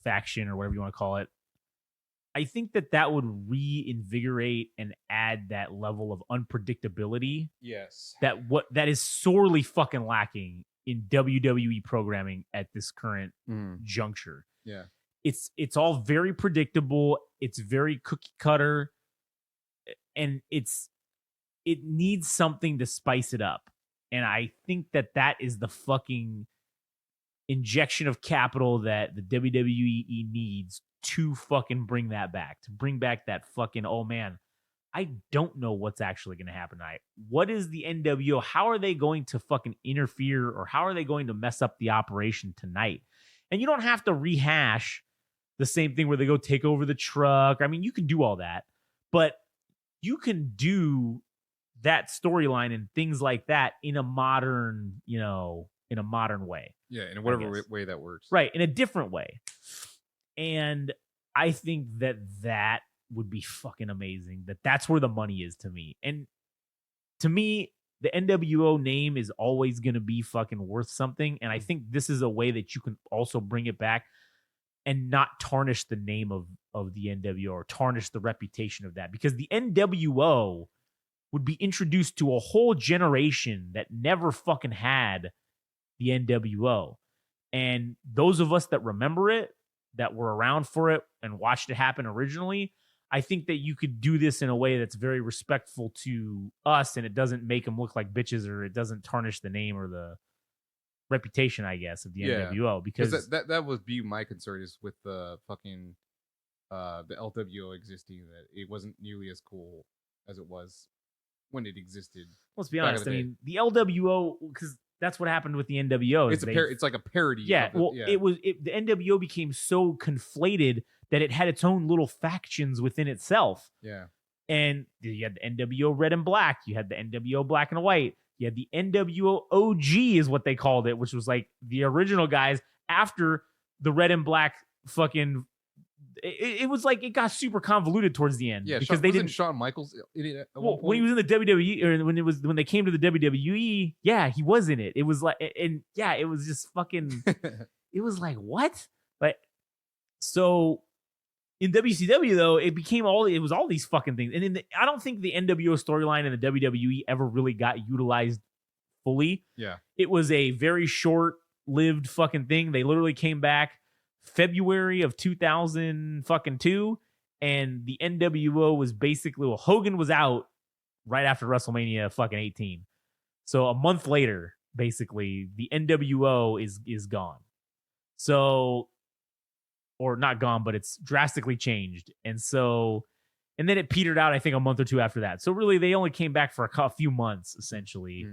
faction or whatever you want to call it, I think that would reinvigorate and add that level of unpredictability. Yes. That is sorely fucking lacking in WWE programming at this current juncture. Yeah. It's all very predictable. It's very cookie cutter, and it needs something to spice it up. And I think that is the fucking injection of capital that the WWE needs to fucking bring that back, to bring back that fucking, oh man, I don't know what's actually going to happen tonight. What is the NWO? How are they going to fucking interfere, or how are they going to mess up the operation tonight? And you don't have to rehash the same thing where they go take over the truck. I mean, you can do all that, but you can do that storyline and things like that in a modern, way. Yeah, in whatever way that works. Right, in a different way. And I think that would be fucking amazing. That's where the money is to me. And to me, the NWO name is always going to be fucking worth something. And I think this is a way that you can also bring it back and not tarnish the name of the NWO or tarnish the reputation of that. Because the NWO would be introduced to a whole generation that never fucking had the NWO. And those of us that remember it, that were around for it and watched it happen originally, I think that you could do this in a way that's very respectful to us, and it doesn't make them look like bitches, or it doesn't tarnish the name or the reputation, I guess, of the NWO. Because that would be my concern, is with the fucking the LWO existing, that it wasn't nearly as cool as it was when it existed. Let's be honest. I mean, the LWO, because that's what happened with the NWO. It's like a parody. Yeah. The NWO became so conflated that it had its own little factions within itself. Yeah. And you had the NWO Red and Black. You had the NWO Black and White. You had the NWO OG is what they called it, which was like the original guys after the Red and Black fucking. It was like it got super convoluted towards the end. Yeah, because they didn't. Shawn Michaels in it at well, when he was in the WWE, or when they came to the WWE, yeah, he was in it. It was like, and yeah, it was just fucking. It was like, what? But so in WCW though, it was all these fucking things, and I don't think the NWO storyline in the WWE ever really got utilized fully. Yeah, it was a very short-lived fucking thing. They literally came back February of 2002, and the NWO was basically, well, Hogan was out right after WrestleMania fucking 18. So a month later, basically, the NWO is gone. So, or not gone, but it's drastically changed. And then it petered out, I think, a month or two after that. So really, they only came back for a few months, essentially.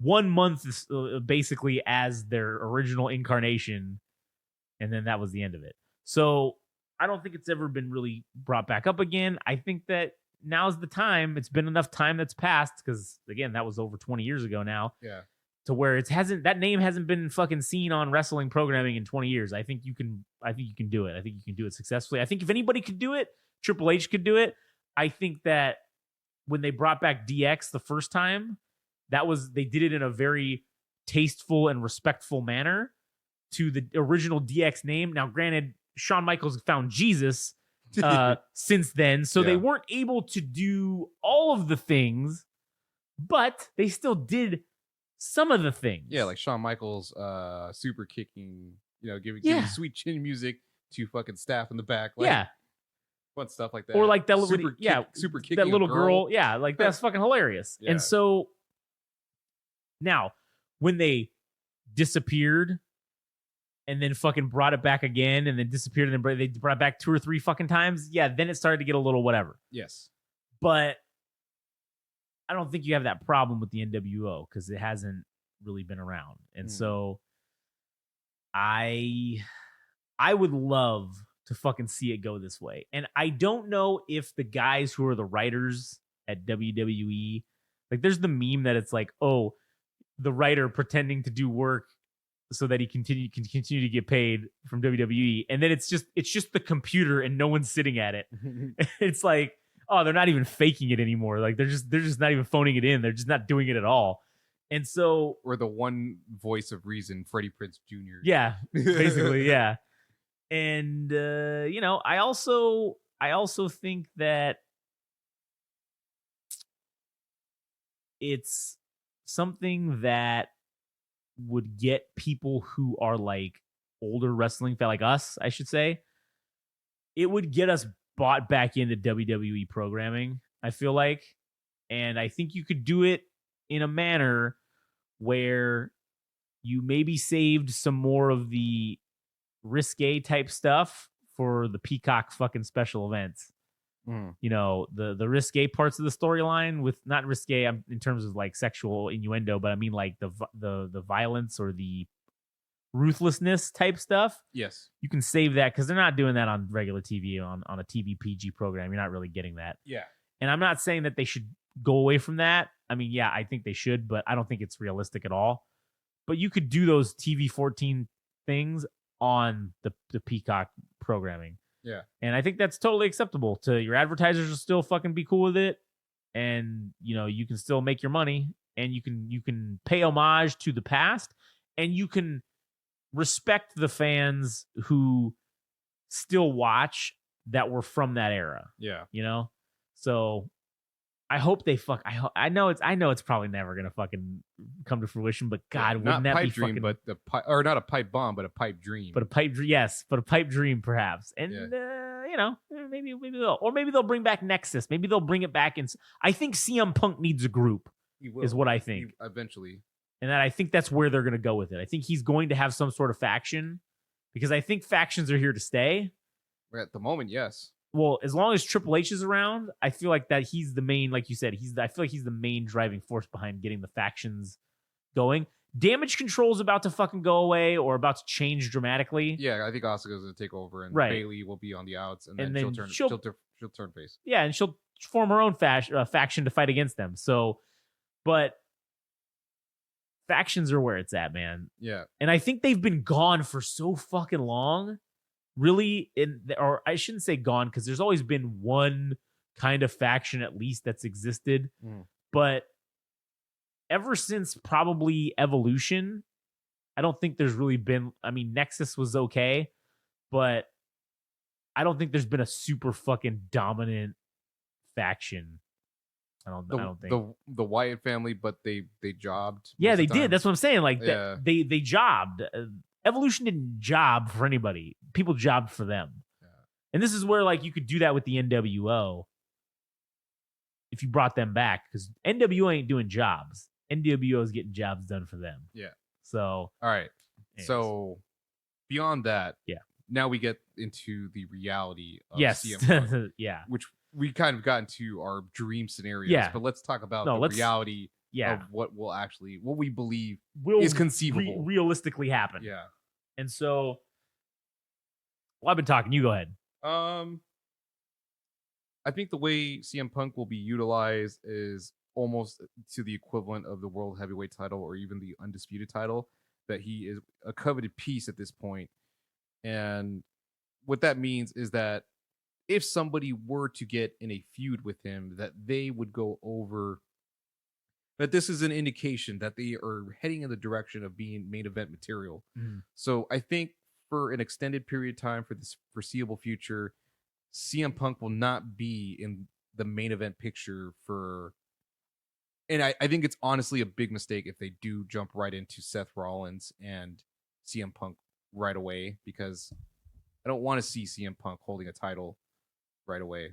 1 month basically as their original incarnation, and then that was the end of it. So I don't think it's ever been really brought back up again. I think that now's the time. It's been enough time that's passed, because again, that was over 20 years ago now. Yeah. To where that name hasn't been fucking seen on wrestling programming in 20 years. I think you can do it. I think you can do it successfully. I think if anybody could do it, Triple H could do it. I think that when they brought back DX the first time, they did it in a very tasteful and respectful manner to the original DX name. Now, granted, Shawn Michaels found Jesus since then, so they weren't able to do all of the things, but they still did some of the things. Yeah, like Shawn Michaels super kicking, giving sweet chin music to fucking staff in the back. Like, fun stuff like that. Or like that super kicking that little girl. Yeah, like that's fucking hilarious. Yeah. And so now when they disappeared and then fucking brought it back again and then disappeared and then they brought it back 2 or 3 fucking times, then it started to get a little whatever. Yes. But I don't think you have that problem with the NWO because it hasn't really been around. And so I would love to fucking see it go this way. And I don't know if the guys who are the writers at WWE, like there's the meme that it's like, oh, the writer pretending to do work so that he can continue to get paid from WWE. And then it's just the computer and no one's sitting at it. It's like, oh, they're not even faking it anymore. Like they're just not even phoning it in. They're just not doing it at all. And so, or the one voice of reason, Freddie Prinze Jr. Yeah, basically, yeah. And I also think that it's something that would get people who are like older wrestling fan, like us, I should say. It would get us bought back into WWE programming, I feel like. And I think you could do it in a manner where you maybe saved some more of the risque type stuff for the Peacock fucking special events. The risque parts of the storyline, with not risque in terms of like sexual innuendo, but I mean like the violence or the ruthlessness type stuff. Yes, you can save that because they're not doing that on regular TV on a TV PG program. You're not really getting that. Yeah, and I'm not saying that they should go away from that. I mean, yeah, I think they should, but I don't think it's realistic at all. But you could do those TV 14 things on the Peacock programming. Yeah. And I think that's totally acceptable. To your advertisers will still fucking be cool with it. And you can still make your money, and you can pay homage to the past, and you can respect the fans who still watch that were from that era. Yeah. So I hope they I know it's probably never gonna fucking come to fruition, but God, wouldn't that be dream, fucking? But or not a pipe bomb, but a pipe dream. But a pipe dream, perhaps. And maybe they'll bring back Nexus. Maybe they'll bring it back. And I think CM Punk needs a group. Is what I think. Eventually, and I think that's where they're gonna go with it. I think he's going to have some sort of faction, because I think factions are here to stay. At the moment, yes. Well, as long as Triple H is around, I feel like that he's the main, like you said, I feel like he's the main driving force behind getting the factions going. Damage Control is about to fucking go away or about to change dramatically. Yeah, I think Asuka's going to take over, and Bayley will be on the outs, and then she'll turn face. Yeah, and she'll form her own faction to fight against them. So, but factions are where it's at, man. Yeah. And I think they've been gone for so fucking long. Really, or I shouldn't say gone, because there's always been one kind of faction at least that's existed. But ever since probably Evolution, I don't think there's really been. I mean, Nexus was okay, but I don't think there's been a super fucking dominant faction. I don't think the Wyatt family, but they jobbed. Yeah, they did. That's what I'm saying. Like they jobbed. Evolution didn't job for anybody. People jobbed for them. Yeah. And this is where like you could do that with the NWO if you brought them back, because NWO ain't doing jobs. NWO is getting jobs done for them. Yeah. So all right. Anyways. So beyond that, now we get into the reality of CM Punk, yeah, which we kind of got into our dream scenarios. Yeah. But let's talk about the reality Yeah. of what we believe Will is conceivable. realistically happen. Yeah. And so, well, I've been talking. You go ahead. I think the way CM Punk will be utilized is almost to the equivalent of the World Heavyweight title or even the Undisputed title, that he is a coveted piece at this point. And what that means is that if somebody were to get in a feud with him, that they would go over, that this is an indication that they are heading in the direction of being main event material. So I think for an extended period of time, for this foreseeable future, CM Punk will not be in the main event picture for, and I think it's honestly a big mistake if they do jump right into Seth Rollins and CM Punk right away, because I don't want to see CM Punk holding a title right away.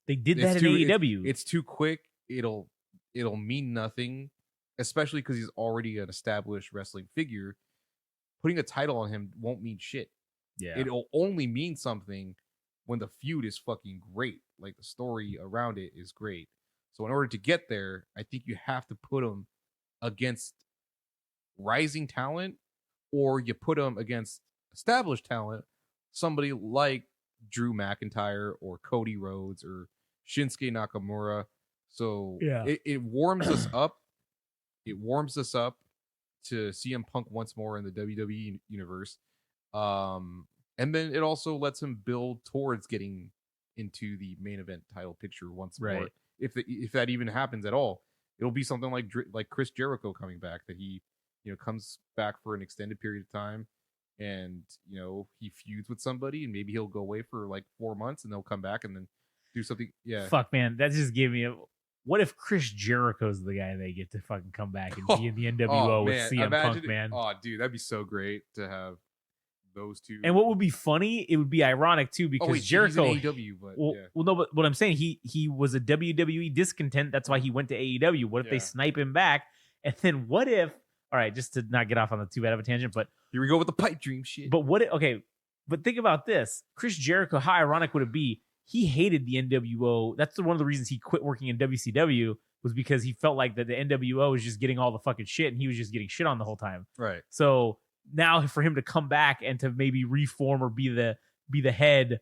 They did that in AEW. It's too quick. It'll mean nothing, especially because he's already an established wrestling figure. Putting a title on him won't mean shit. Yeah. It'll only mean something when the feud is fucking great. Like, the story around it is great. So in order to get there, I think you have to put him against rising talent, or you put him against established talent, somebody like Drew McIntyre or Cody Rhodes or Shinsuke Nakamura. So it warms us up. It warms us up to CM Punk once more in the WWE universe. And then it also lets him build towards getting into the main event title picture once more. If that even happens at all, it'll be something like Chris Jericho coming back, that he, comes back for an extended period of time, and he feuds with somebody, and maybe he'll go away for like 4 months, and they'll come back and then do something. Yeah. Fuck, man, that just gave me a. What if Chris Jericho's the guy they get to fucking come back and be in the NWO with CM Punk, man? Oh, dude, that'd be so great to have those two. And what would be funny, it would be ironic too, because Jericho. He's in AEW, but no, but what I'm saying, he was a WWE discontent. That's why he went to AEW. What if they snipe him back? And then what if? All right, just to not get off on the too bad of a tangent, but here we go with the pipe dream shit. But what? But think about this: Chris Jericho. How ironic would it be? He hated the NWO. That's one of the reasons he quit working in WCW, was because he felt like that the NWO was just getting all the fucking shit, and he was just getting shit on the whole time. Right. So now for him to come back and to maybe reform or be the head,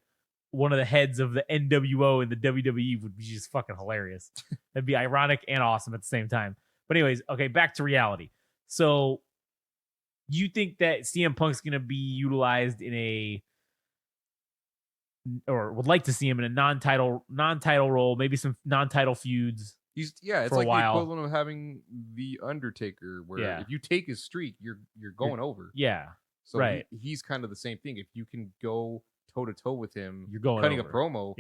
one of the heads of the NWO in the WWE, would be just fucking hilarious. That'd be ironic and awesome at the same time. But anyways, okay, back to reality. So you think that CM Punk's going to be utilized or would like to see him in a non-title role, maybe some non-title feuds. It's like the equivalent of having the Undertaker, where if you take his streak, you're going over. Yeah. So right. He's kind of the same thing. If you can go toe to toe with him, you're going cutting over. a promo,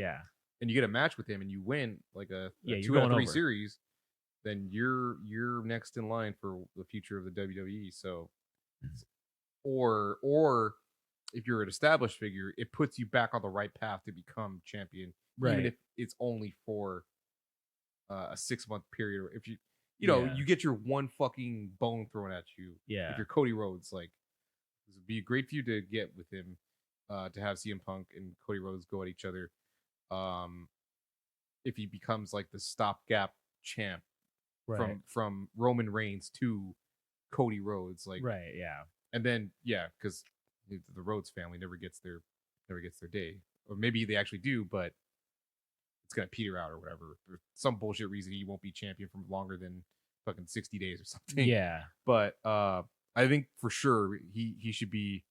and you get a match with him and you win like a 2 out of 3 series, then you're next in line for the future of the WWE. So, or if you're an established figure, it puts you back on the right path to become champion, even if it's only for a 6-month period. Or if you you get your one fucking bone thrown at you. Yeah. If you're Cody Rhodes, like, this would be a great feud to get with him, to have CM Punk and Cody Rhodes go at each other. If he becomes like the stopgap champ from Roman Reigns to Cody Rhodes, like, and then because the Rhodes family never gets their day, or maybe they actually do, but it's gonna peter out or whatever. For some bullshit reason, he won't be champion for longer than fucking 60 days or something. Yeah. But I think for sure he should be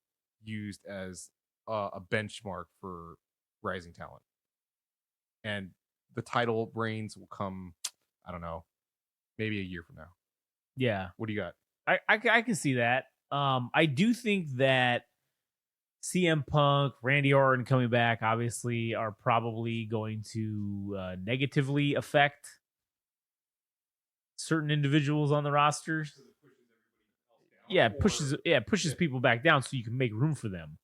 used as a benchmark for rising talent, and the title reigns will come, I don't know, maybe a year from now. Yeah. What do you got? I can see that. I do think that CM Punk, Randy Orton coming back, obviously, are probably going to negatively affect certain individuals on the roster. Pushes people back down so you can make room for them.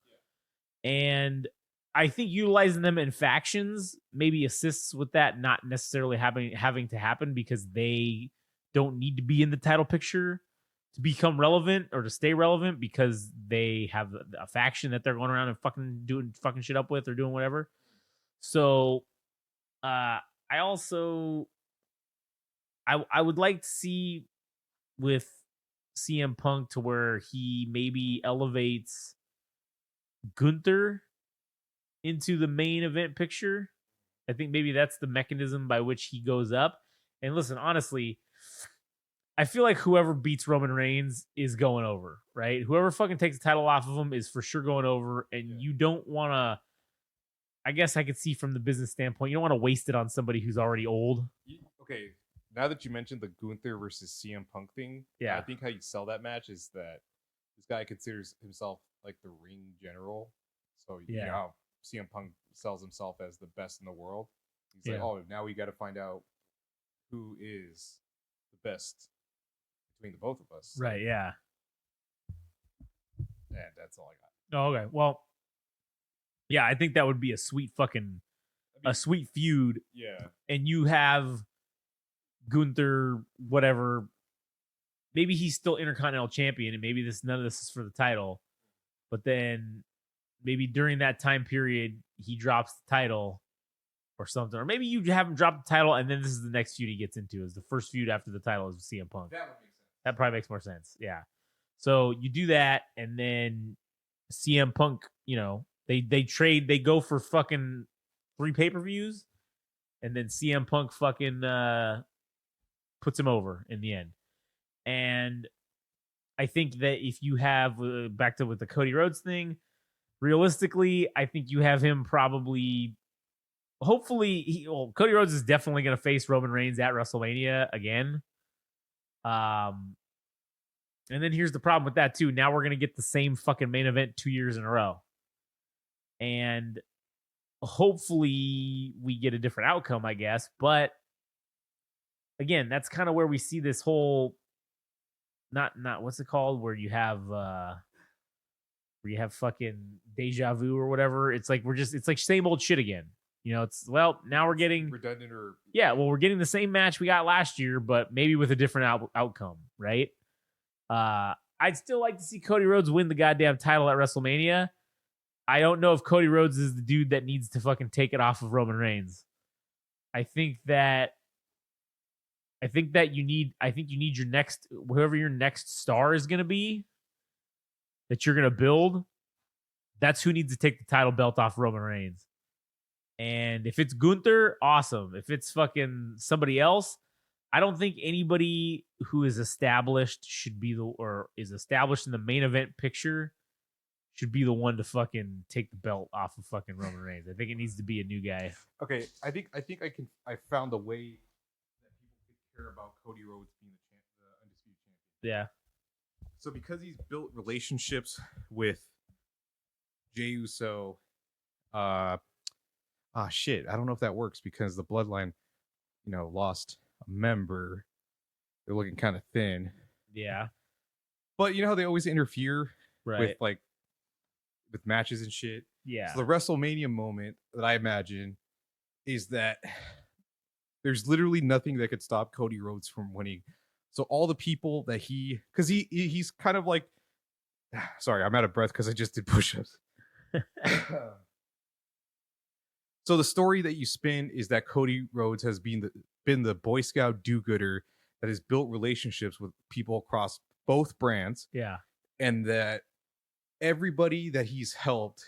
And I think utilizing them in factions maybe assists with that, not necessarily having to happen, because they don't need to be in the title picture to become relevant or to stay relevant, because they have a faction that they're going around and fucking doing fucking shit up with or doing whatever. So I I would like to see with CM Punk to where he maybe elevates Gunther into the main event picture. I think maybe that's the mechanism by which he goes up. And listen, honestly, I feel like whoever beats Roman Reigns is going over, right? Whoever fucking takes the title off of him is for sure going over. And you don't want to, I guess I could see from the business standpoint, you don't want to waste it on somebody who's already old. Okay, now that you mentioned the Gunther versus CM Punk thing, I think how you sell that match is that this guy considers himself like the ring general. So you know how CM Punk sells himself as the best in the world. He's like, oh, now we got to find out who is the best between the both of us. Right, yeah. And that's all I got. Oh, okay. Well, yeah, I think that would be a sweet fucking a sweet feud. Yeah. And you have Gunther, whatever. Maybe he's still Intercontinental Champion, and maybe none of this is for the title. But then maybe during that time period, he drops the title or something. Or maybe you have him drop the title, and then this is the next feud he gets into. Is the first feud after the title is with CM Punk. That would make sense. That probably makes more sense. Yeah. So you do that, and then CM Punk, they trade, they go for fucking 3 pay-per-views, and then CM Punk fucking puts him over in the end. And I think that if you have back to with the Cody Rhodes thing, realistically, I think you have him probably, hopefully, Cody Rhodes is definitely going to face Roman Reigns at WrestleMania again. And then here's the problem with that too. Now we're going to get the same fucking main event 2 years in a row. And hopefully we get a different outcome, I guess. But again, that's kind of where we see this whole, not what's it called, where you have fucking deja vu or whatever. It's like it's like same old shit again. It's, well, now we're getting redundant or we're getting the same match we got last year, but maybe with a different outcome, right? I'd still like to see Cody Rhodes win the goddamn title at WrestleMania. I don't know if Cody Rhodes is the dude that needs to fucking take it off of Roman Reigns. I think you need your next, whoever your next star is going to be, that you're going to build. That's who needs to take the title belt off Roman Reigns. And if it's Gunther, awesome. If it's fucking somebody else, I don't think anybody who is established is established in the main event picture should be the one to fucking take the belt off of fucking Roman Reigns. I think it needs to be a new guy. Okay, I found a way that people could care about Cody Rhodes being the undisputed champion. Yeah. So because he's built relationships with Jey Uso, I don't know if that works because the Bloodline, lost a member. They're looking kind of thin. Yeah. But you know how they always interfere right. with matches and shit? Yeah. So the WrestleMania moment that I imagine is that there's literally nothing that could stop Cody Rhodes from winning. So all the people that because he's kind of like, sorry, I'm out of breath because I just did push-ups. So the story that you spin is that Cody Rhodes has been the Boy Scout do-gooder that has built relationships with people across both brands. Yeah. And that everybody that he's helped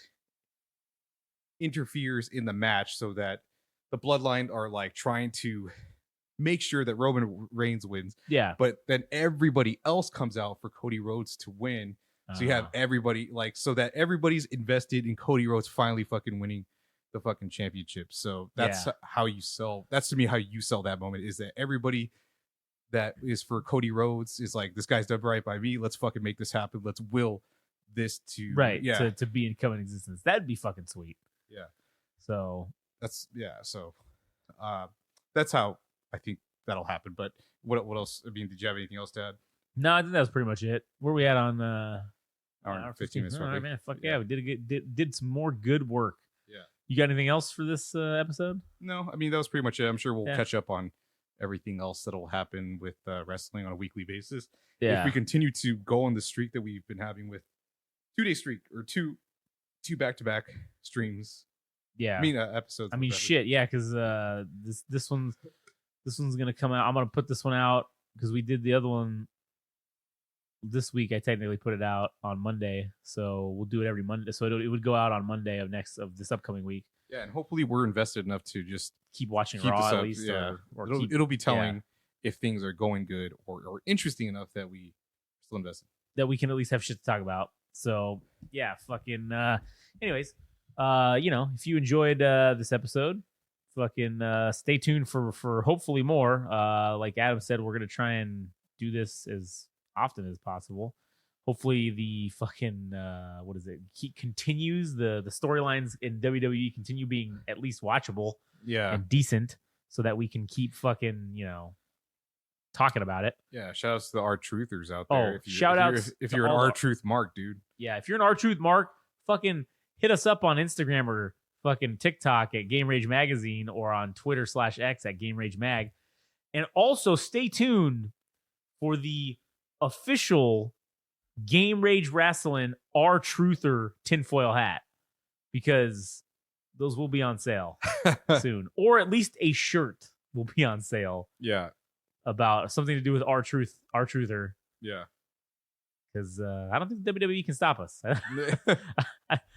interferes in the match so that the Bloodline are like trying to make sure that Roman Reigns wins. Yeah. But then everybody else comes out for Cody Rhodes to win. So you have everybody so that everybody's invested in Cody Rhodes finally fucking winning the fucking championship. So that's how you sell. That's to me how you sell that moment, is that everybody that is for Cody Rhodes is like, this guy's done right by me. Let's fucking make this happen. Let's will this to to be in coming existence. That'd be fucking sweet. Yeah. So that's that's how I think that'll happen. But what else? I mean, did you have anything else to add? No, I think that was pretty much it. Where we at on hour and 15 minutes? All right, man. Fuck yeah, we did some more good work. Yeah. You got anything else for this episode? No, I mean, that was pretty much it. I'm sure we'll catch up on everything else that'll happen with wrestling on a weekly basis. Yeah. If we continue to go on the streak that we've been having with 2-day streak or two back-to-back streams. Yeah. I mean, episodes. I mean, shit. Yeah. Cause this This one's gonna come out. I'm gonna put this one out because we did the other one this week. I technically put it out on Monday, so we'll do it every Monday. So it would go out on Monday of this upcoming week. Yeah, and hopefully we're invested enough to just keep watching keep Raw this at up. least. Yeah, or it'll be telling if things are going good or interesting enough that we still invested. That we can at least have shit to talk about. So yeah, fucking. Anyways, if you enjoyed this episode, fucking stay tuned for hopefully more. Like Adam said, we're gonna try and do this as often as possible. Hopefully the fucking continues the storylines in WWE continue being at least watchable and decent, so that we can keep fucking talking about it. Yeah, shout outs to the RTruthers out there. If you're an RTruth mark, dude. Yeah, if you're an RTruth mark, fucking hit us up on Instagram or fucking TikTok at Game Rage Magazine or on Twitter /X at Game Rage Mag. And also stay tuned for the official Game Rage Wrasslin RTruther tinfoil hat, because those will be on sale soon, or at least a shirt will be on sale. Yeah, about something to do with RTruther. Yeah, because I don't think WWE can stop us.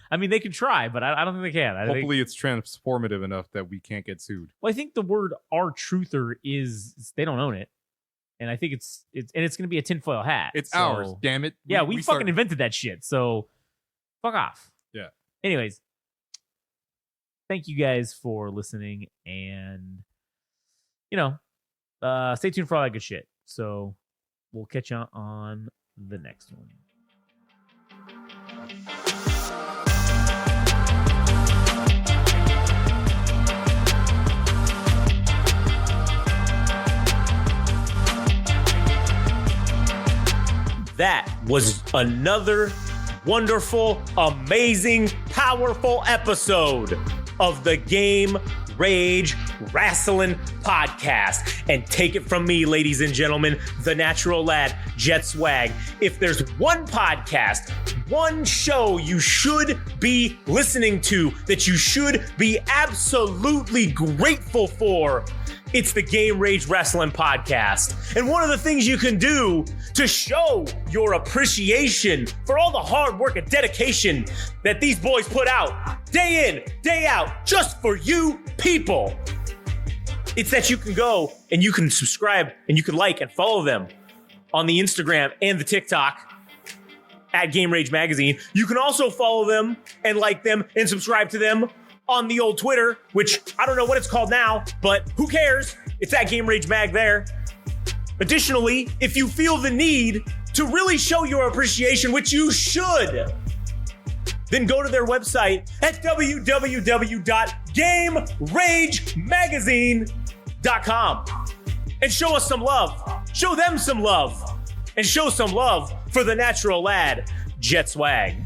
I mean, they can try, but I don't think they can. Hopefully, it's transformative enough that we can't get sued. Well, I think the word RTruther they don't own it. And I think it's going to be a tinfoil hat. It's ours, damn it. Yeah, we fucking invented that shit. So fuck off. Yeah. Anyways, thank you guys for listening, and stay tuned for all that good shit. So we'll catch you on the next one. That was another wonderful, amazing, powerful episode of the Game Rage Wrasslin podcast. And take it from me, ladies and gentlemen, the natural lad, Jet Swag. If there's one podcast, one show you should be listening to, that you should be absolutely grateful for, it's the Game Rage Wrasslin podcast. And one of the things you can do to show your appreciation for all the hard work and dedication that these boys put out day in, day out, just for you people, it's that you can go and you can subscribe and you can like and follow them on the Instagram and the TikTok at Game Rage Magazine. You can also follow them and like them and subscribe to them on the old Twitter, which I don't know what it's called now, but who cares? It's at Game Rage Mag there. Additionally, if you feel the need to really show your appreciation, which you should, then go to their website at www.GameRageMagazine.com and show us some love. Show them some love. And show some love for the natural lad, Jet Swag.